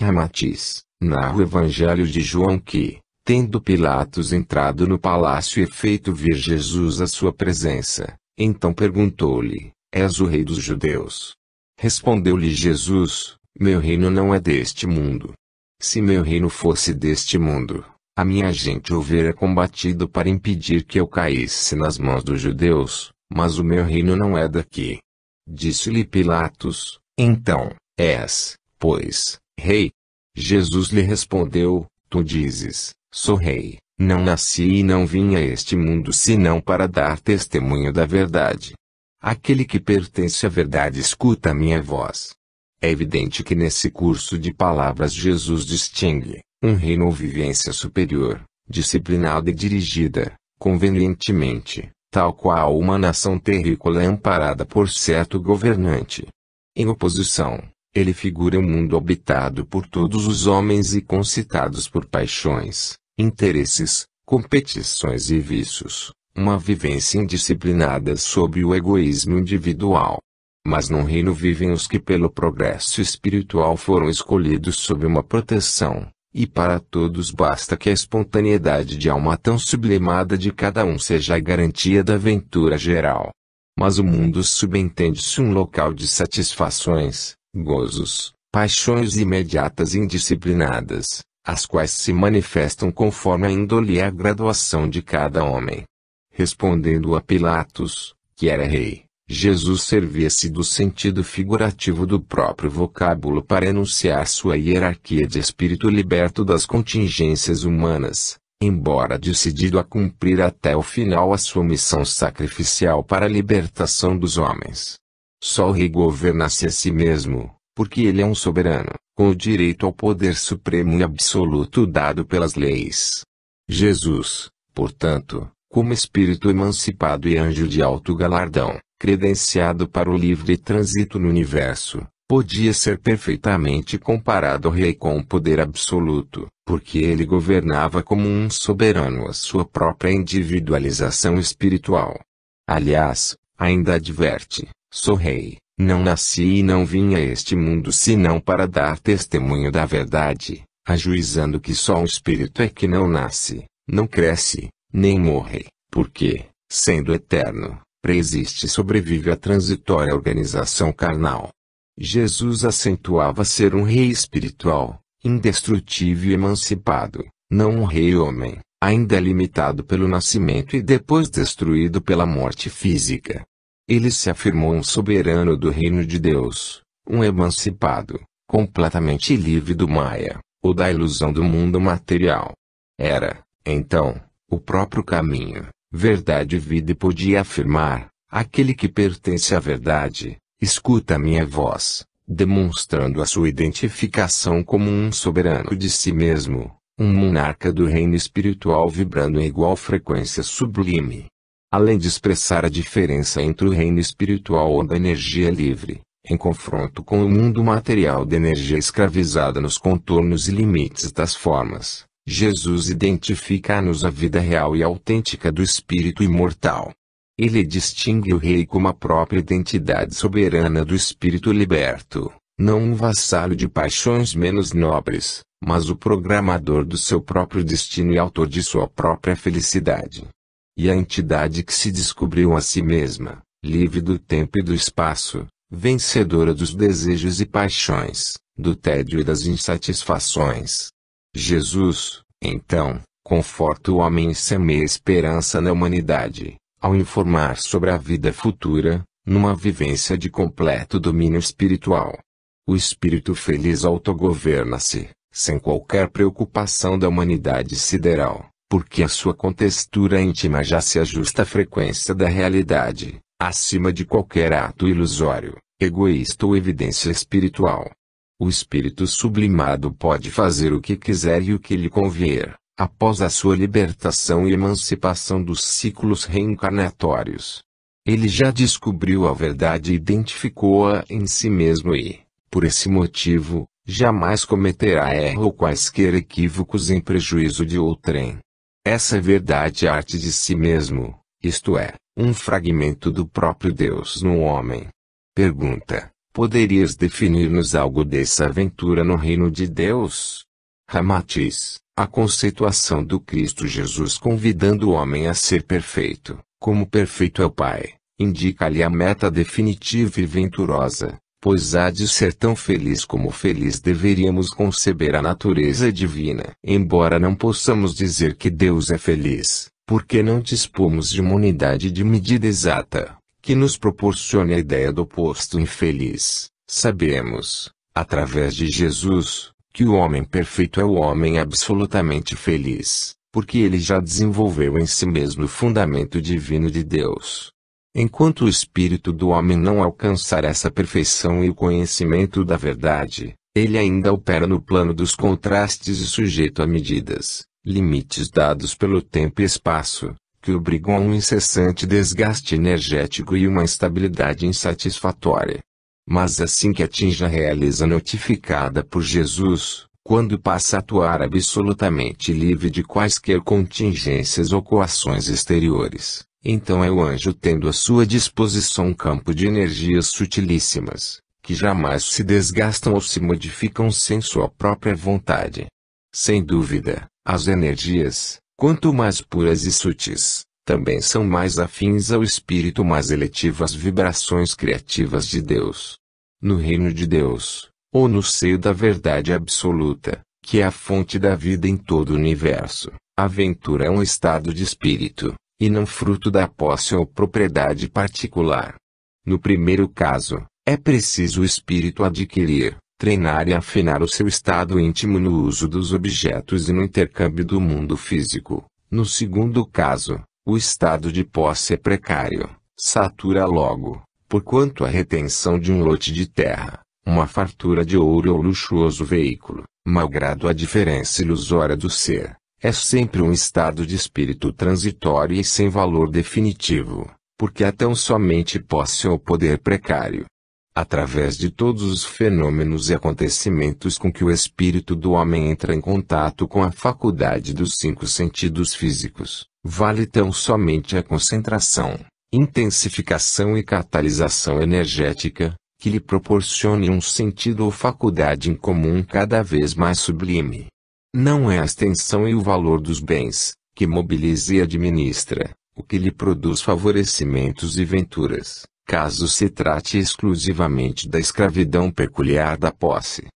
Ramatiz, narra o Evangelho de João que, tendo Pilatos entrado no palácio e feito vir Jesus à sua presença, então perguntou-lhe, és o rei dos judeus? Respondeu-lhe Jesus, meu reino não é deste mundo. Se meu reino fosse deste mundo, a minha gente houvera combatido para impedir que eu caísse nas mãos dos judeus, mas o meu reino não é daqui. Disse-lhe Pilatos, então, és, pois, rei? Jesus lhe respondeu, tu dizes, sou rei, não nasci e não vim a este mundo senão para dar testemunho da verdade. Aquele que pertence à verdade escuta a minha voz. É evidente que nesse curso de palavras Jesus distingue um reino ou vivência superior, disciplinada e dirigida, convenientemente, tal qual uma nação terrícola é amparada por certo governante. Em oposição, ele figura um mundo habitado por todos os homens e concitados por paixões, interesses, competições e vícios, uma vivência indisciplinada sob o egoísmo individual. Mas num reino vivem os que pelo progresso espiritual foram escolhidos sob uma proteção, e para todos basta que a espontaneidade de alma tão sublimada de cada um seja a garantia da ventura geral. Mas o mundo subentende-se um local de satisfações, gozos, paixões imediatas e indisciplinadas, as quais se manifestam conforme a índole e a graduação de cada homem. Respondendo a Pilatos, que era rei, Jesus servia-se do sentido figurativo do próprio vocábulo para enunciar sua hierarquia de espírito liberto das contingências humanas, embora decidido a cumprir até o final a sua missão sacrificial para a libertação dos homens. Só o rei governa-se a si mesmo, porque ele é um soberano, com o direito ao poder supremo e absoluto dado pelas leis. Jesus, portanto, como espírito emancipado e anjo de alto galardão, credenciado para o livre trânsito no universo, podia ser perfeitamente comparado ao rei com o poder absoluto, porque ele governava como um soberano a sua própria individualização espiritual. Aliás, ainda adverte, sou rei, não nasci e não vim a este mundo senão para dar testemunho da verdade, ajuizando que só um espírito é que não nasce, não cresce, nem morre, porque, sendo eterno, preexiste e sobrevive à transitória organização carnal. Jesus acentuava ser um rei espiritual, indestrutível e emancipado, não um rei homem, ainda limitado pelo nascimento e depois destruído pela morte física. Ele se afirmou um soberano do reino de Deus, um emancipado, completamente livre do Maya, ou da ilusão do mundo material. Era, então, o próprio caminho, verdade e vida e podia afirmar, aquele que pertence à verdade, escuta a minha voz, demonstrando a sua identificação como um soberano de si mesmo, um monarca do reino espiritual vibrando em igual frequência sublime. Além de expressar a diferença entre o reino espiritual ou da energia livre, em confronto com o mundo material da energia escravizada nos contornos e limites das formas, Jesus identifica-nos a vida real e autêntica do espírito imortal. Ele distingue o rei como a própria identidade soberana do espírito liberto, não um vassalo de paixões menos nobres, mas o programador do seu próprio destino e autor de sua própria felicidade. E a entidade que se descobriu a si mesma, livre do tempo e do espaço, vencedora dos desejos e paixões, do tédio e das insatisfações. Jesus, então, conforta o homem e semeia esperança na humanidade, ao informar sobre a vida futura, numa vivência de completo domínio espiritual. O espírito feliz autogoverna-se, sem qualquer preocupação da humanidade sideral, porque a sua contextura íntima já se ajusta à frequência da realidade, acima de qualquer ato ilusório, egoísta ou evidência espiritual. O espírito sublimado pode fazer o que quiser e o que lhe convier, após a sua libertação e emancipação dos ciclos reencarnatórios. Ele já descobriu a verdade e identificou-a em si mesmo e, por esse motivo, jamais cometerá erro ou quaisquer equívocos em prejuízo de outrem. Essa verdade é a arte de si mesmo, isto é, um fragmento do próprio Deus no homem. Pergunta: poderias definir-nos algo dessa aventura no reino de Deus? Ramatiz, a conceituação do Cristo Jesus convidando o homem a ser perfeito, como perfeito é o Pai, indica-lhe a meta definitiva e venturosa, pois há de ser tão feliz como feliz deveríamos conceber a natureza divina. Embora não possamos dizer que Deus é feliz, porque não dispomos de uma unidade de medida exata, que nos proporcione a ideia do oposto infeliz, sabemos, através de Jesus, que o homem perfeito é o homem absolutamente feliz, porque ele já desenvolveu em si mesmo o fundamento divino de Deus. Enquanto o espírito do homem não alcançar essa perfeição e o conhecimento da verdade, ele ainda opera no plano dos contrastes e sujeito a medidas, limites dados pelo tempo e espaço, que obrigam a um incessante desgaste energético e uma estabilidade insatisfatória. Mas assim que atinge a realeza notificada por Jesus, quando passa a atuar absolutamente livre de quaisquer contingências ou coações exteriores, então é o anjo tendo à sua disposição um campo de energias sutilíssimas, que jamais se desgastam ou se modificam sem sua própria vontade. Sem dúvida, as energias, quanto mais puras e sutis, também são mais afins ao espírito mais eletivo, às vibrações criativas de Deus. No reino de Deus, ou no seio da verdade absoluta, que é a fonte da vida em todo o universo, a aventura é um estado de espírito, e não fruto da posse ou propriedade particular. No primeiro caso, é preciso o espírito adquirir, treinar e afinar o seu estado íntimo no uso dos objetos e no intercâmbio do mundo físico. No segundo caso, o estado de posse é precário, satura logo, porquanto a retenção de um lote de terra, uma fartura de ouro ou luxuoso veículo, malgrado a diferença ilusória do ser, é sempre um estado de espírito transitório e sem valor definitivo, porque é tão somente posse ou poder precário. Através de todos os fenômenos e acontecimentos com que o espírito do homem entra em contato com a faculdade dos 5 sentidos físicos, vale tão somente a concentração, intensificação e catalisação energética, que lhe proporcione um sentido ou faculdade em comum cada vez mais sublime. Não é a extensão e o valor dos bens, que mobiliza e administra, o que lhe produz favorecimentos e venturas, caso se trate exclusivamente da escravidão peculiar da posse.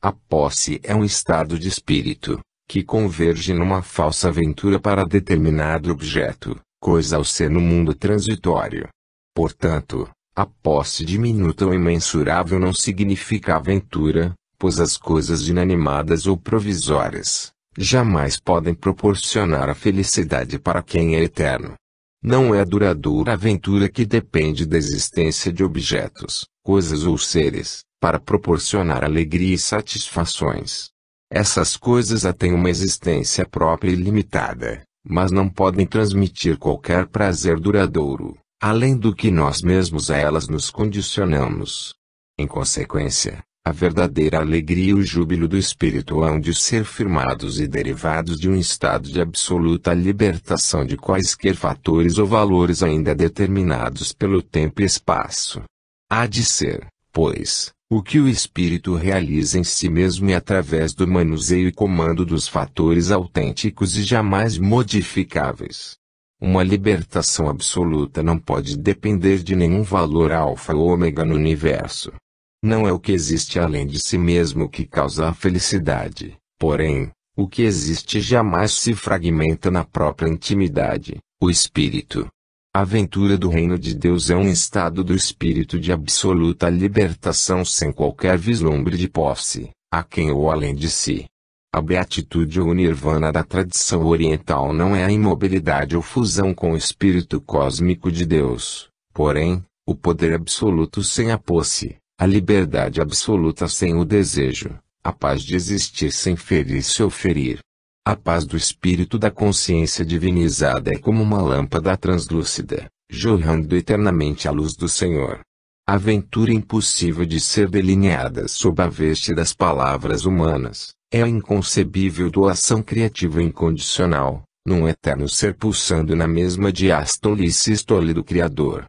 A posse é um estado de espírito, que converge numa falsa aventura para determinado objeto, coisa ao ser no mundo transitório. Portanto, a posse diminuta ou imensurável não significa aventura, pois as coisas inanimadas ou provisórias, jamais podem proporcionar a felicidade para quem é eterno. Não é a duradoura aventura que depende da existência de objetos, coisas ou seres, para proporcionar alegria e satisfações. Essas coisas têm uma existência própria e limitada, mas não podem transmitir qualquer prazer duradouro, além do que nós mesmos a elas nos condicionamos. Em consequência, a verdadeira alegria e o júbilo do espírito hão de ser firmados e derivados de um estado de absoluta libertação de quaisquer fatores ou valores ainda determinados pelo tempo e espaço. Há de ser, pois, o que o espírito realiza em si mesmo e através do manuseio e comando dos fatores autênticos e jamais modificáveis. Uma libertação absoluta não pode depender de nenhum valor alfa ou ômega no universo. Não é o que existe além de si mesmo que causa a felicidade, porém, o que existe jamais se fragmenta na própria intimidade, o espírito. A aventura do reino de Deus é um estado do espírito de absoluta libertação sem qualquer vislumbre de posse, a quem ou além de si. A beatitude ou nirvana da tradição oriental não é a imobilidade ou fusão com o espírito cósmico de Deus, porém, o poder absoluto sem a posse, a liberdade absoluta sem o desejo, a paz de existir sem ferir-se ou ferir. A paz do espírito da consciência divinizada é como uma lâmpada translúcida, jorrando eternamente a luz do Senhor. A aventura impossível de ser delineada sob a veste das palavras humanas, é a inconcebível doação criativa incondicional, num eterno ser pulsando na mesma diástole e sístole do Criador.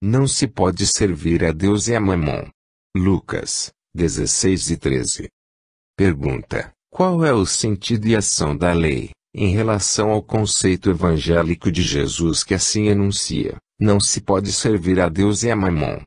Não se pode servir a Deus e a Mamon. Lucas 16:13. Pergunta: qual é o sentido e ação da lei, em relação ao conceito evangélico de Jesus que assim enuncia: não se pode servir a Deus e a Mamon?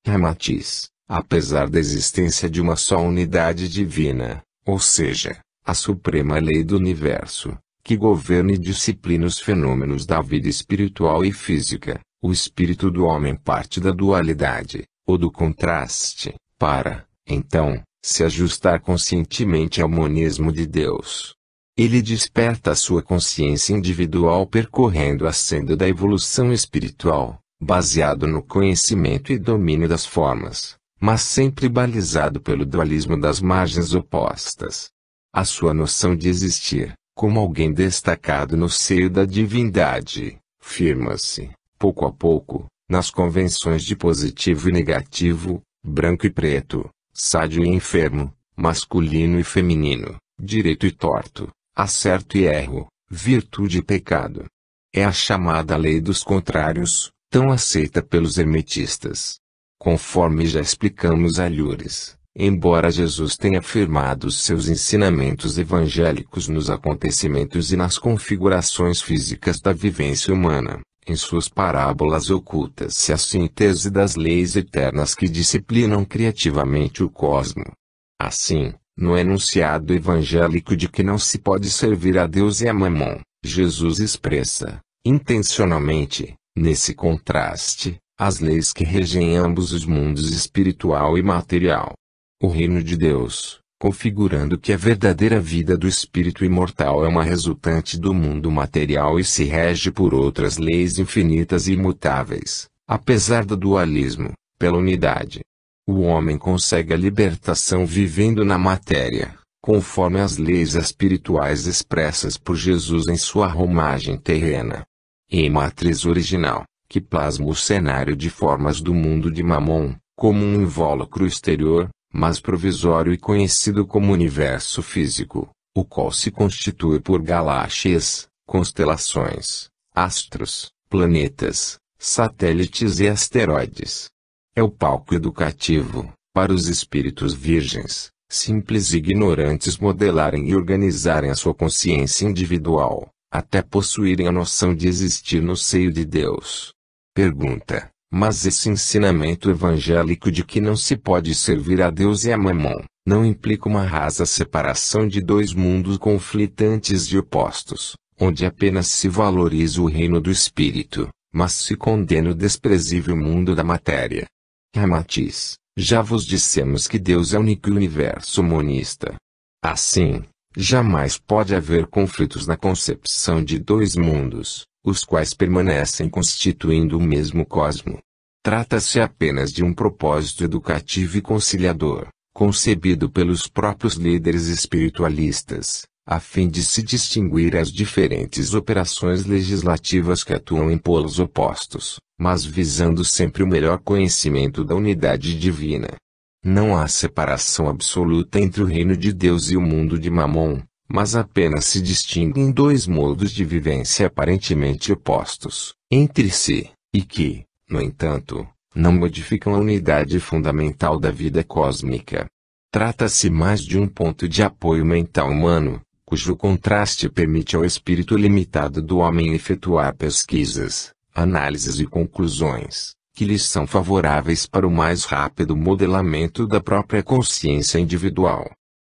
Ramatiz: apesar da existência de uma só unidade divina, ou seja, a suprema lei do universo, que governa e disciplina os fenômenos da vida espiritual e física, o espírito do homem parte da dualidade, ou do contraste, para, então, se ajustar conscientemente ao monismo de Deus. Ele desperta a sua consciência individual percorrendo a senda da evolução espiritual, baseado no conhecimento e domínio das formas, mas sempre balizado pelo dualismo das margens opostas. A sua noção de existir, como alguém destacado no seio da divindade, Firma-se, pouco a pouco, nas convenções de positivo e negativo, branco e preto, sádio e enfermo, masculino e feminino, direito e torto, acerto e erro, virtude e pecado. É a chamada lei dos contrários, tão aceita pelos hermetistas. Conforme já explicamos alhures, embora Jesus tenha firmado seus ensinamentos evangélicos nos acontecimentos e nas configurações físicas da vivência humana, em suas parábolas oculta-se a síntese das leis eternas que disciplinam criativamente o cosmo. Assim, no enunciado evangélico de que não se pode servir a Deus e a Mamon, Jesus expressa, intencionalmente, nesse contraste, as leis que regem ambos os mundos espiritual e material. O reino de Deus, configurando que a verdadeira vida do espírito imortal é uma resultante do mundo material e se rege por outras leis infinitas e imutáveis, apesar do dualismo, pela unidade. O homem consegue a libertação vivendo na matéria, conforme as leis espirituais expressas por Jesus em sua romagem terrena. Em matriz original, que plasma o cenário de formas do mundo de Mamon, como um invólucro exterior, mas provisório e conhecido como universo físico, o qual se constitui por galáxias, constelações, astros, planetas, satélites e asteroides. É o palco educativo, para os espíritos virgens, simples e ignorantes modelarem e organizarem a sua consciência individual, até possuírem a noção de existir no seio de Deus. Pergunta: mas esse ensinamento evangélico de que não se pode servir a Deus e a Mamon, não implica uma rasa separação de dois mundos conflitantes e opostos, onde apenas se valoriza o reino do espírito, mas se condena o desprezível mundo da matéria? Ramatiz: já vos dissemos que Deus é único e universo monista. Assim, jamais pode haver conflitos na concepção de dois mundos, os quais permanecem constituindo o mesmo cosmo. Trata-se apenas de um propósito educativo e conciliador, concebido pelos próprios líderes espiritualistas, a fim de se distinguir as diferentes operações legislativas que atuam em polos opostos, mas visando sempre o melhor conhecimento da unidade divina. Não há separação absoluta entre o reino de Deus e o mundo de Mamon, mas apenas se distinguem dois modos de vivência aparentemente opostos entre si, e que, no entanto, não modificam a unidade fundamental da vida cósmica. Trata-se mais de um ponto de apoio mental humano, cujo contraste permite ao espírito limitado do homem efetuar pesquisas, análises e conclusões, que lhes são favoráveis para o mais rápido modelamento da própria consciência individual.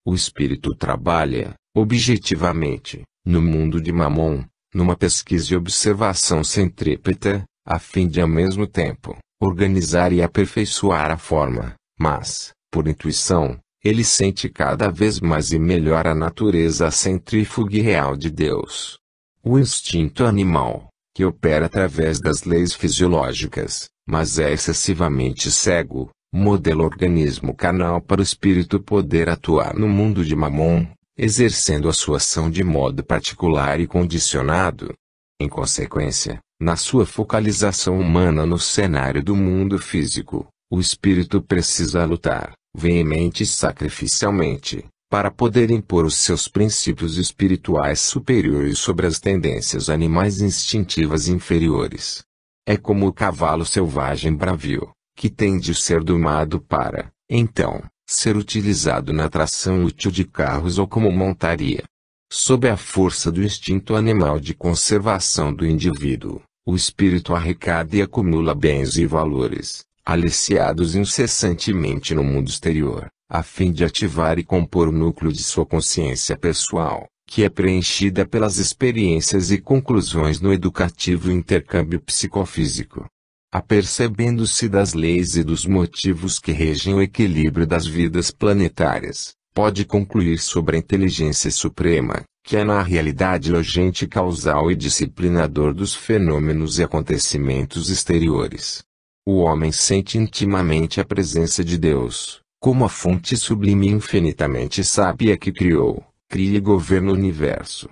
O espírito trabalha, objetivamente, no mundo de Mamon, numa pesquisa e observação centrípeta, a fim de ao mesmo tempo, organizar e aperfeiçoar a forma, mas, por intuição, ele sente cada vez mais e melhor a natureza centrífuga e real de Deus. O instinto animal, que opera através das leis fisiológicas, mas é excessivamente cego, modela o organismo canal para o espírito poder atuar no mundo de Mamon, exercendo a sua ação de modo particular e condicionado. Em consequência, na sua focalização humana no cenário do mundo físico, o espírito precisa lutar, veemente e sacrificialmente, para poder impor os seus princípios espirituais superiores sobre as tendências animais instintivas inferiores. É como o cavalo selvagem bravio, que tem de ser domado para, então, ser utilizado na tração útil de carros ou como montaria. Sob a força do instinto animal de conservação do indivíduo, o espírito arrecada e acumula bens e valores, aliciados incessantemente no mundo exterior, a fim de ativar e compor o núcleo de sua consciência pessoal, que é preenchida pelas experiências e conclusões no educativo intercâmbio psicofísico. Apercebendo-se das leis e dos motivos que regem o equilíbrio das vidas planetárias, pode concluir sobre a inteligência suprema, que é na realidade o agente causal e disciplinador dos fenômenos e acontecimentos exteriores. O homem sente intimamente a presença de Deus, como a fonte sublime e infinitamente sábia que criou, cria e governa o universo.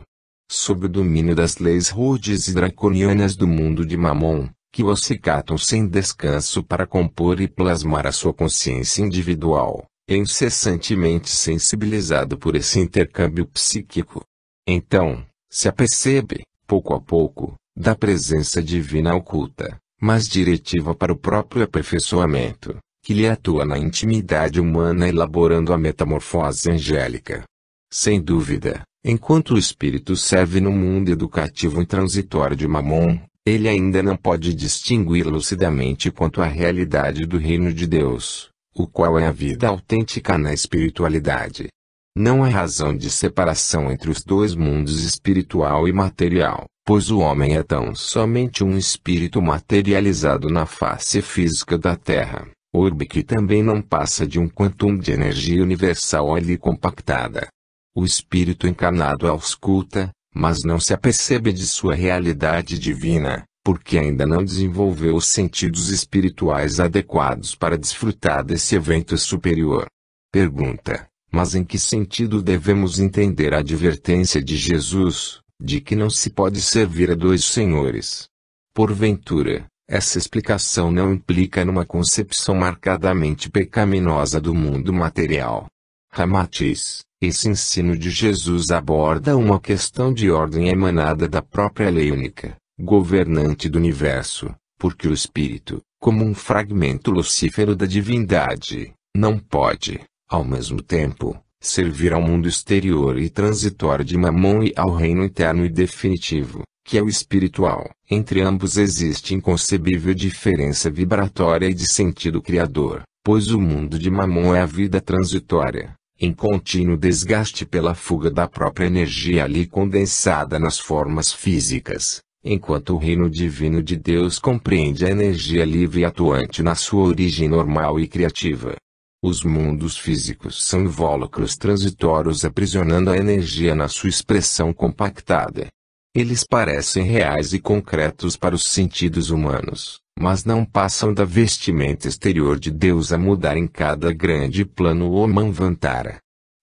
sob o domínio das leis rudes e draconianas do mundo de Mamon, que o acicatam sem descanso para compor e plasmar a sua consciência individual, incessantemente sensibilizado por esse intercâmbio psíquico. Então, se apercebe, pouco a pouco, da presença divina oculta, mas diretiva para o próprio aperfeiçoamento, que lhe atua na intimidade humana elaborando a metamorfose angélica. Sem dúvida, enquanto o espírito serve no mundo educativo intransitório de Mamon, ele ainda não pode distinguir lucidamente quanto à realidade do reino de Deus, o qual é a vida autêntica na espiritualidade. Não há razão de separação entre os dois mundos espiritual e material, pois o homem é tão somente um espírito materializado na face física da Terra, orbe que também não passa de um quantum de energia universal ali compactada. O espírito encarnado ausculta, mas não se apercebe de sua realidade divina, porque ainda não desenvolveu os sentidos espirituais adequados para desfrutar desse evento superior. Pergunta: mas em que sentido devemos entender a advertência de Jesus, de que não se pode servir a dois senhores? Porventura, essa explicação não implica numa concepção marcadamente pecaminosa do mundo material? Ramatiz, esse ensino de Jesus aborda uma questão de ordem emanada da própria lei única, governante do universo, porque o espírito, como um fragmento lucífero da divindade, não pode, ao mesmo tempo, servir ao mundo exterior e transitório de Mamon e ao reino eterno e definitivo, que é o espiritual. Entre ambos existe inconcebível diferença vibratória e de sentido criador, pois o mundo de Mamon é a vida transitória, em contínuo desgaste pela fuga da própria energia ali condensada nas formas físicas, enquanto o reino divino de Deus compreende a energia livre e atuante na sua origem normal e criativa. Os mundos físicos são invólucros transitórios aprisionando a energia na sua expressão compactada. Eles parecem reais e concretos para os sentidos humanos, mas não passam da vestimenta exterior de Deus a mudar em cada grande plano ou manvantara.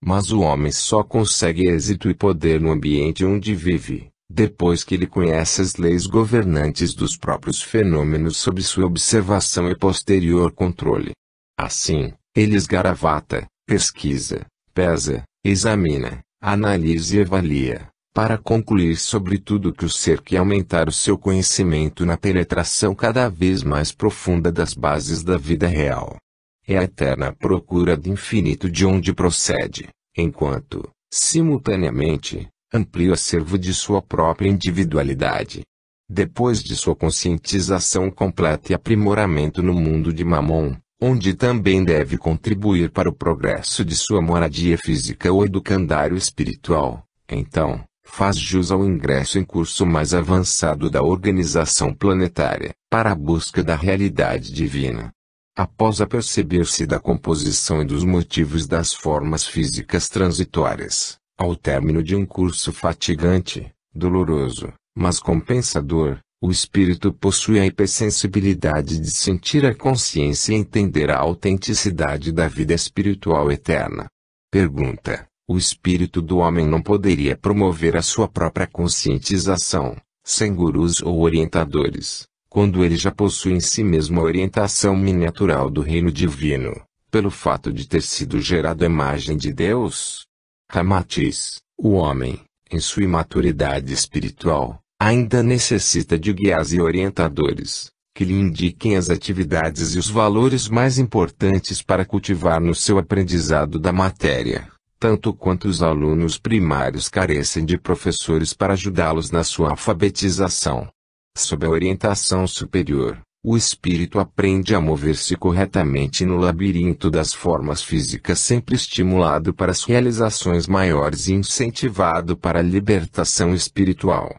Mas o homem só consegue êxito e poder no ambiente onde vive, depois que ele conhece as leis governantes dos próprios fenômenos sob sua observação e posterior controle. Assim, ele esgaravata, pesquisa, pesa, examina, analisa e avalia, para concluir sobre tudo que o ser quer aumentar o seu conhecimento na penetração cada vez mais profunda das bases da vida real. É a eterna procura do infinito de onde procede, enquanto, simultaneamente, amplia o acervo de sua própria individualidade. Depois de sua conscientização completa e aprimoramento no mundo de Mamon, onde também deve contribuir para o progresso de sua moradia física ou educandário espiritual, então, faz jus ao ingresso em curso mais avançado da organização planetária, para a busca da realidade divina. Após aperceber-se da composição e dos motivos das formas físicas transitórias, ao término de um curso fatigante, doloroso, mas compensador, o espírito possui a hipersensibilidade de sentir a consciência e entender a autenticidade da vida espiritual eterna. Pergunta: o espírito do homem não poderia promover a sua própria conscientização, sem gurus ou orientadores, quando ele já possui em si mesmo a orientação miniatural do reino divino, pelo fato de ter sido gerado à imagem de Deus? Ramatiz: o homem, em sua imaturidade espiritual, ainda necessita de guias e orientadores, que lhe indiquem as atividades e os valores mais importantes para cultivar no seu aprendizado da matéria, tanto quanto os alunos primários carecem de professores para ajudá-los na sua alfabetização. Sob a orientação superior, o espírito aprende a mover-se corretamente no labirinto das formas físicas, sempre estimulado para as realizações maiores e incentivado para a libertação espiritual.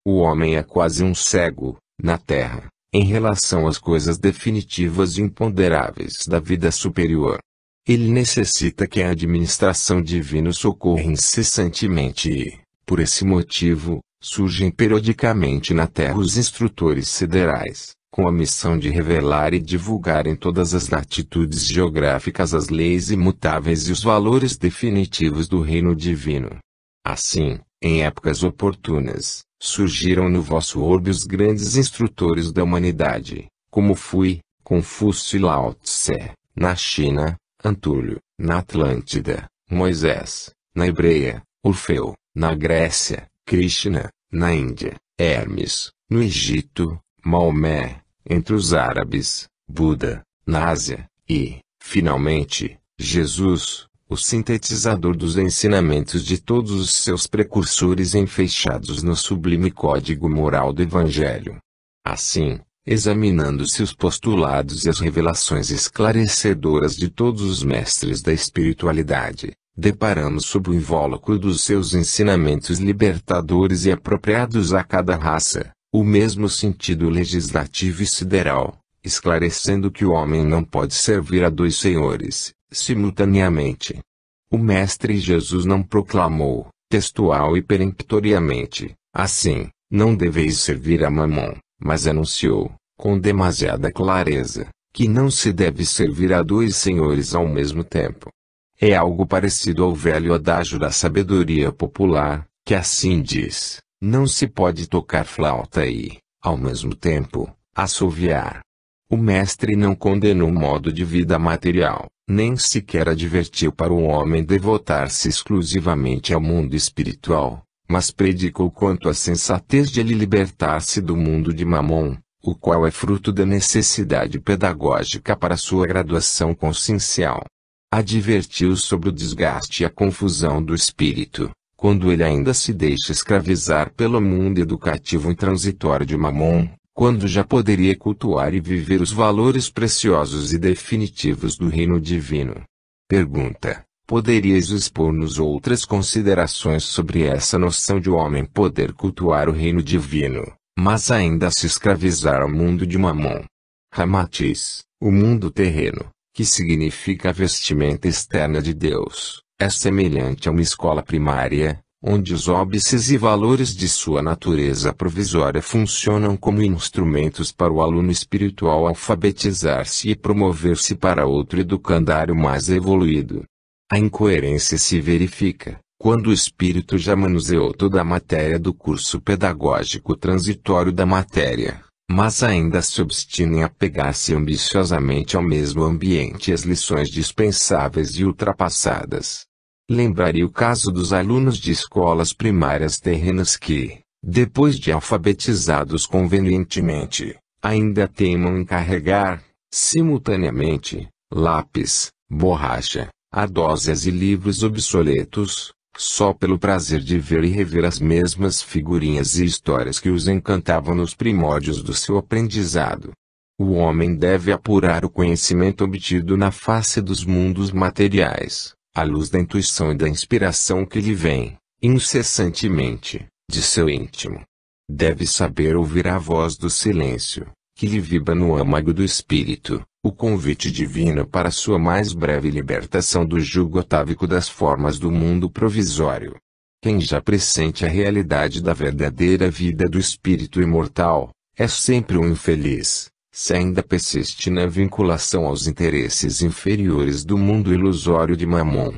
O homem é quase um cego, na Terra, em relação às coisas definitivas e imponderáveis da vida superior. Ele necessita que a administração divina socorra incessantemente e, por esse motivo, surgem periodicamente na Terra os instrutores siderais, com a missão de revelar e divulgar em todas as latitudes geográficas as leis imutáveis e os valores definitivos do reino divino. Assim, Em épocas oportunas, surgiram no vosso orbe os grandes instrutores da humanidade, como Fui, Confúcio e Lao Tse, na China, Antúlio, na Atlântida, Moisés, na Hebreia, Orfeu, na Grécia, Krishna, na Índia, Hermes, no Egito, Maomé, entre os árabes, Buda, na Ásia, e, finalmente, Jesus, o sintetizador dos ensinamentos de todos os seus precursores enfeixados no sublime código moral do Evangelho. Assim, examinando-se os postulados e as revelações esclarecedoras de todos os mestres da espiritualidade, deparamos sob o invólucro dos seus ensinamentos libertadores e apropriados a cada raça, o mesmo sentido legislativo e sideral, esclarecendo que o homem não pode servir a dois senhores, simultaneamente. O Mestre Jesus não proclamou, textual e peremptoriamente, assim, não deveis servir a Mamon, mas anunciou, com demasiada clareza, que não se deve servir a dois senhores ao mesmo tempo. É algo parecido ao velho adágio da sabedoria popular, que assim diz: não se pode tocar flauta e, ao mesmo tempo, assoviar. O mestre não condenou o modo de vida material, nem sequer advertiu para o homem devotar-se exclusivamente ao mundo espiritual, mas predicou quanto à sensatez de ele libertar-se do mundo de Mamon, o qual é fruto da necessidade pedagógica para sua graduação consciencial. Advertiu sobre o desgaste e a confusão do espírito, quando ele ainda se deixa escravizar pelo mundo educativo intransitório de Mamon, quando já poderia cultuar e viver os valores preciosos e definitivos do reino divino. Pergunta: poderias expor-nos outras considerações sobre essa noção de o homem poder cultuar o reino divino, mas ainda se escravizar ao mundo de Mamon? Ramatiz: o mundo terreno, que significa a vestimenta externa de Deus, é semelhante a uma escola primária, onde os óbices e valores de sua natureza provisória funcionam como instrumentos para o aluno espiritual alfabetizar-se e promover-se para outro educandário mais evoluído. A incoerência se verifica, quando o espírito já manuseou toda a matéria do curso pedagógico transitório da matéria, mas ainda se obstina em apegar-se ambiciosamente ao mesmo ambiente e às lições dispensáveis e ultrapassadas. Lembraria o caso dos alunos de escolas primárias terrenas que, depois de alfabetizados convenientemente, ainda teimam em carregar, simultaneamente, lápis, borracha, ardósias e livros obsoletos, só pelo prazer de ver e rever as mesmas figurinhas e histórias que os encantavam nos primórdios do seu aprendizado. O homem deve apurar o conhecimento obtido na face dos mundos materiais, à luz da intuição e da inspiração que lhe vem, incessantemente, de seu íntimo. Deve saber ouvir a voz do silêncio, que lhe vibra no âmago do espírito, o convite divino para sua mais breve libertação do jugo atávico das formas do mundo provisório. Quem já pressente a realidade da verdadeira vida do espírito imortal, é sempre um infeliz, se ainda persiste na vinculação aos interesses inferiores do mundo ilusório de Mamon.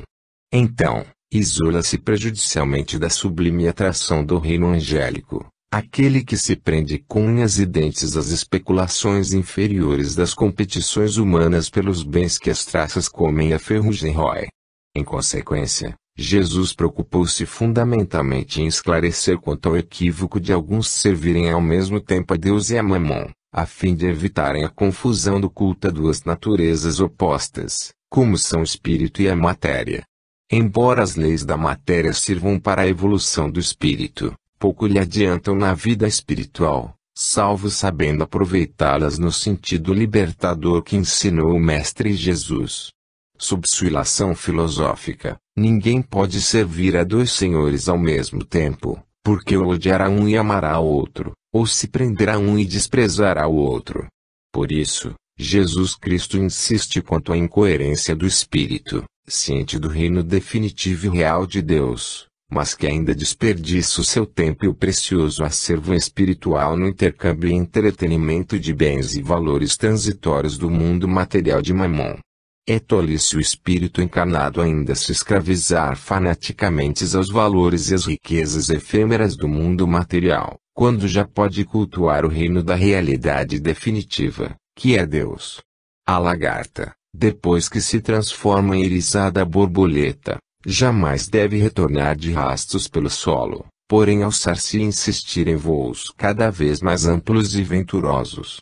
Então, isola-se prejudicialmente da sublime atração do reino angélico, aquele que se prende com unhas e dentes às especulações inferiores das competições humanas pelos bens que as traças comem e a ferrugem rói. Em consequência, Jesus preocupou-se fundamentalmente em esclarecer quanto ao equívoco de alguns servirem ao mesmo tempo a Deus e a Mamon, a fim de evitarem a confusão do culto a duas naturezas opostas, como são o espírito e a matéria. Embora as leis da matéria sirvam para a evolução do espírito, pouco lhe adiantam na vida espiritual, salvo sabendo aproveitá-las no sentido libertador que ensinou o Mestre Jesus. Subsuilação filosófica: ninguém pode servir a dois senhores ao mesmo tempo, porque ou odiará um e amará o outro, ou se prenderá um e desprezará o outro. Por isso, Jesus Cristo insiste quanto à incoerência do espírito, ciente do reino definitivo e real de Deus, mas que ainda desperdiça o seu tempo e o precioso acervo espiritual no intercâmbio e entretenimento de bens e valores transitórios do mundo material de Mamon. É tolice o espírito encarnado ainda se escravizar fanaticamente aos valores e às riquezas efêmeras do mundo material, quando já pode cultuar o reino da realidade definitiva, que é Deus. A lagarta, depois que se transforma em irisada borboleta, jamais deve retornar de rastos pelo solo, porém alçar-se e insistir em voos cada vez mais amplos e venturosos.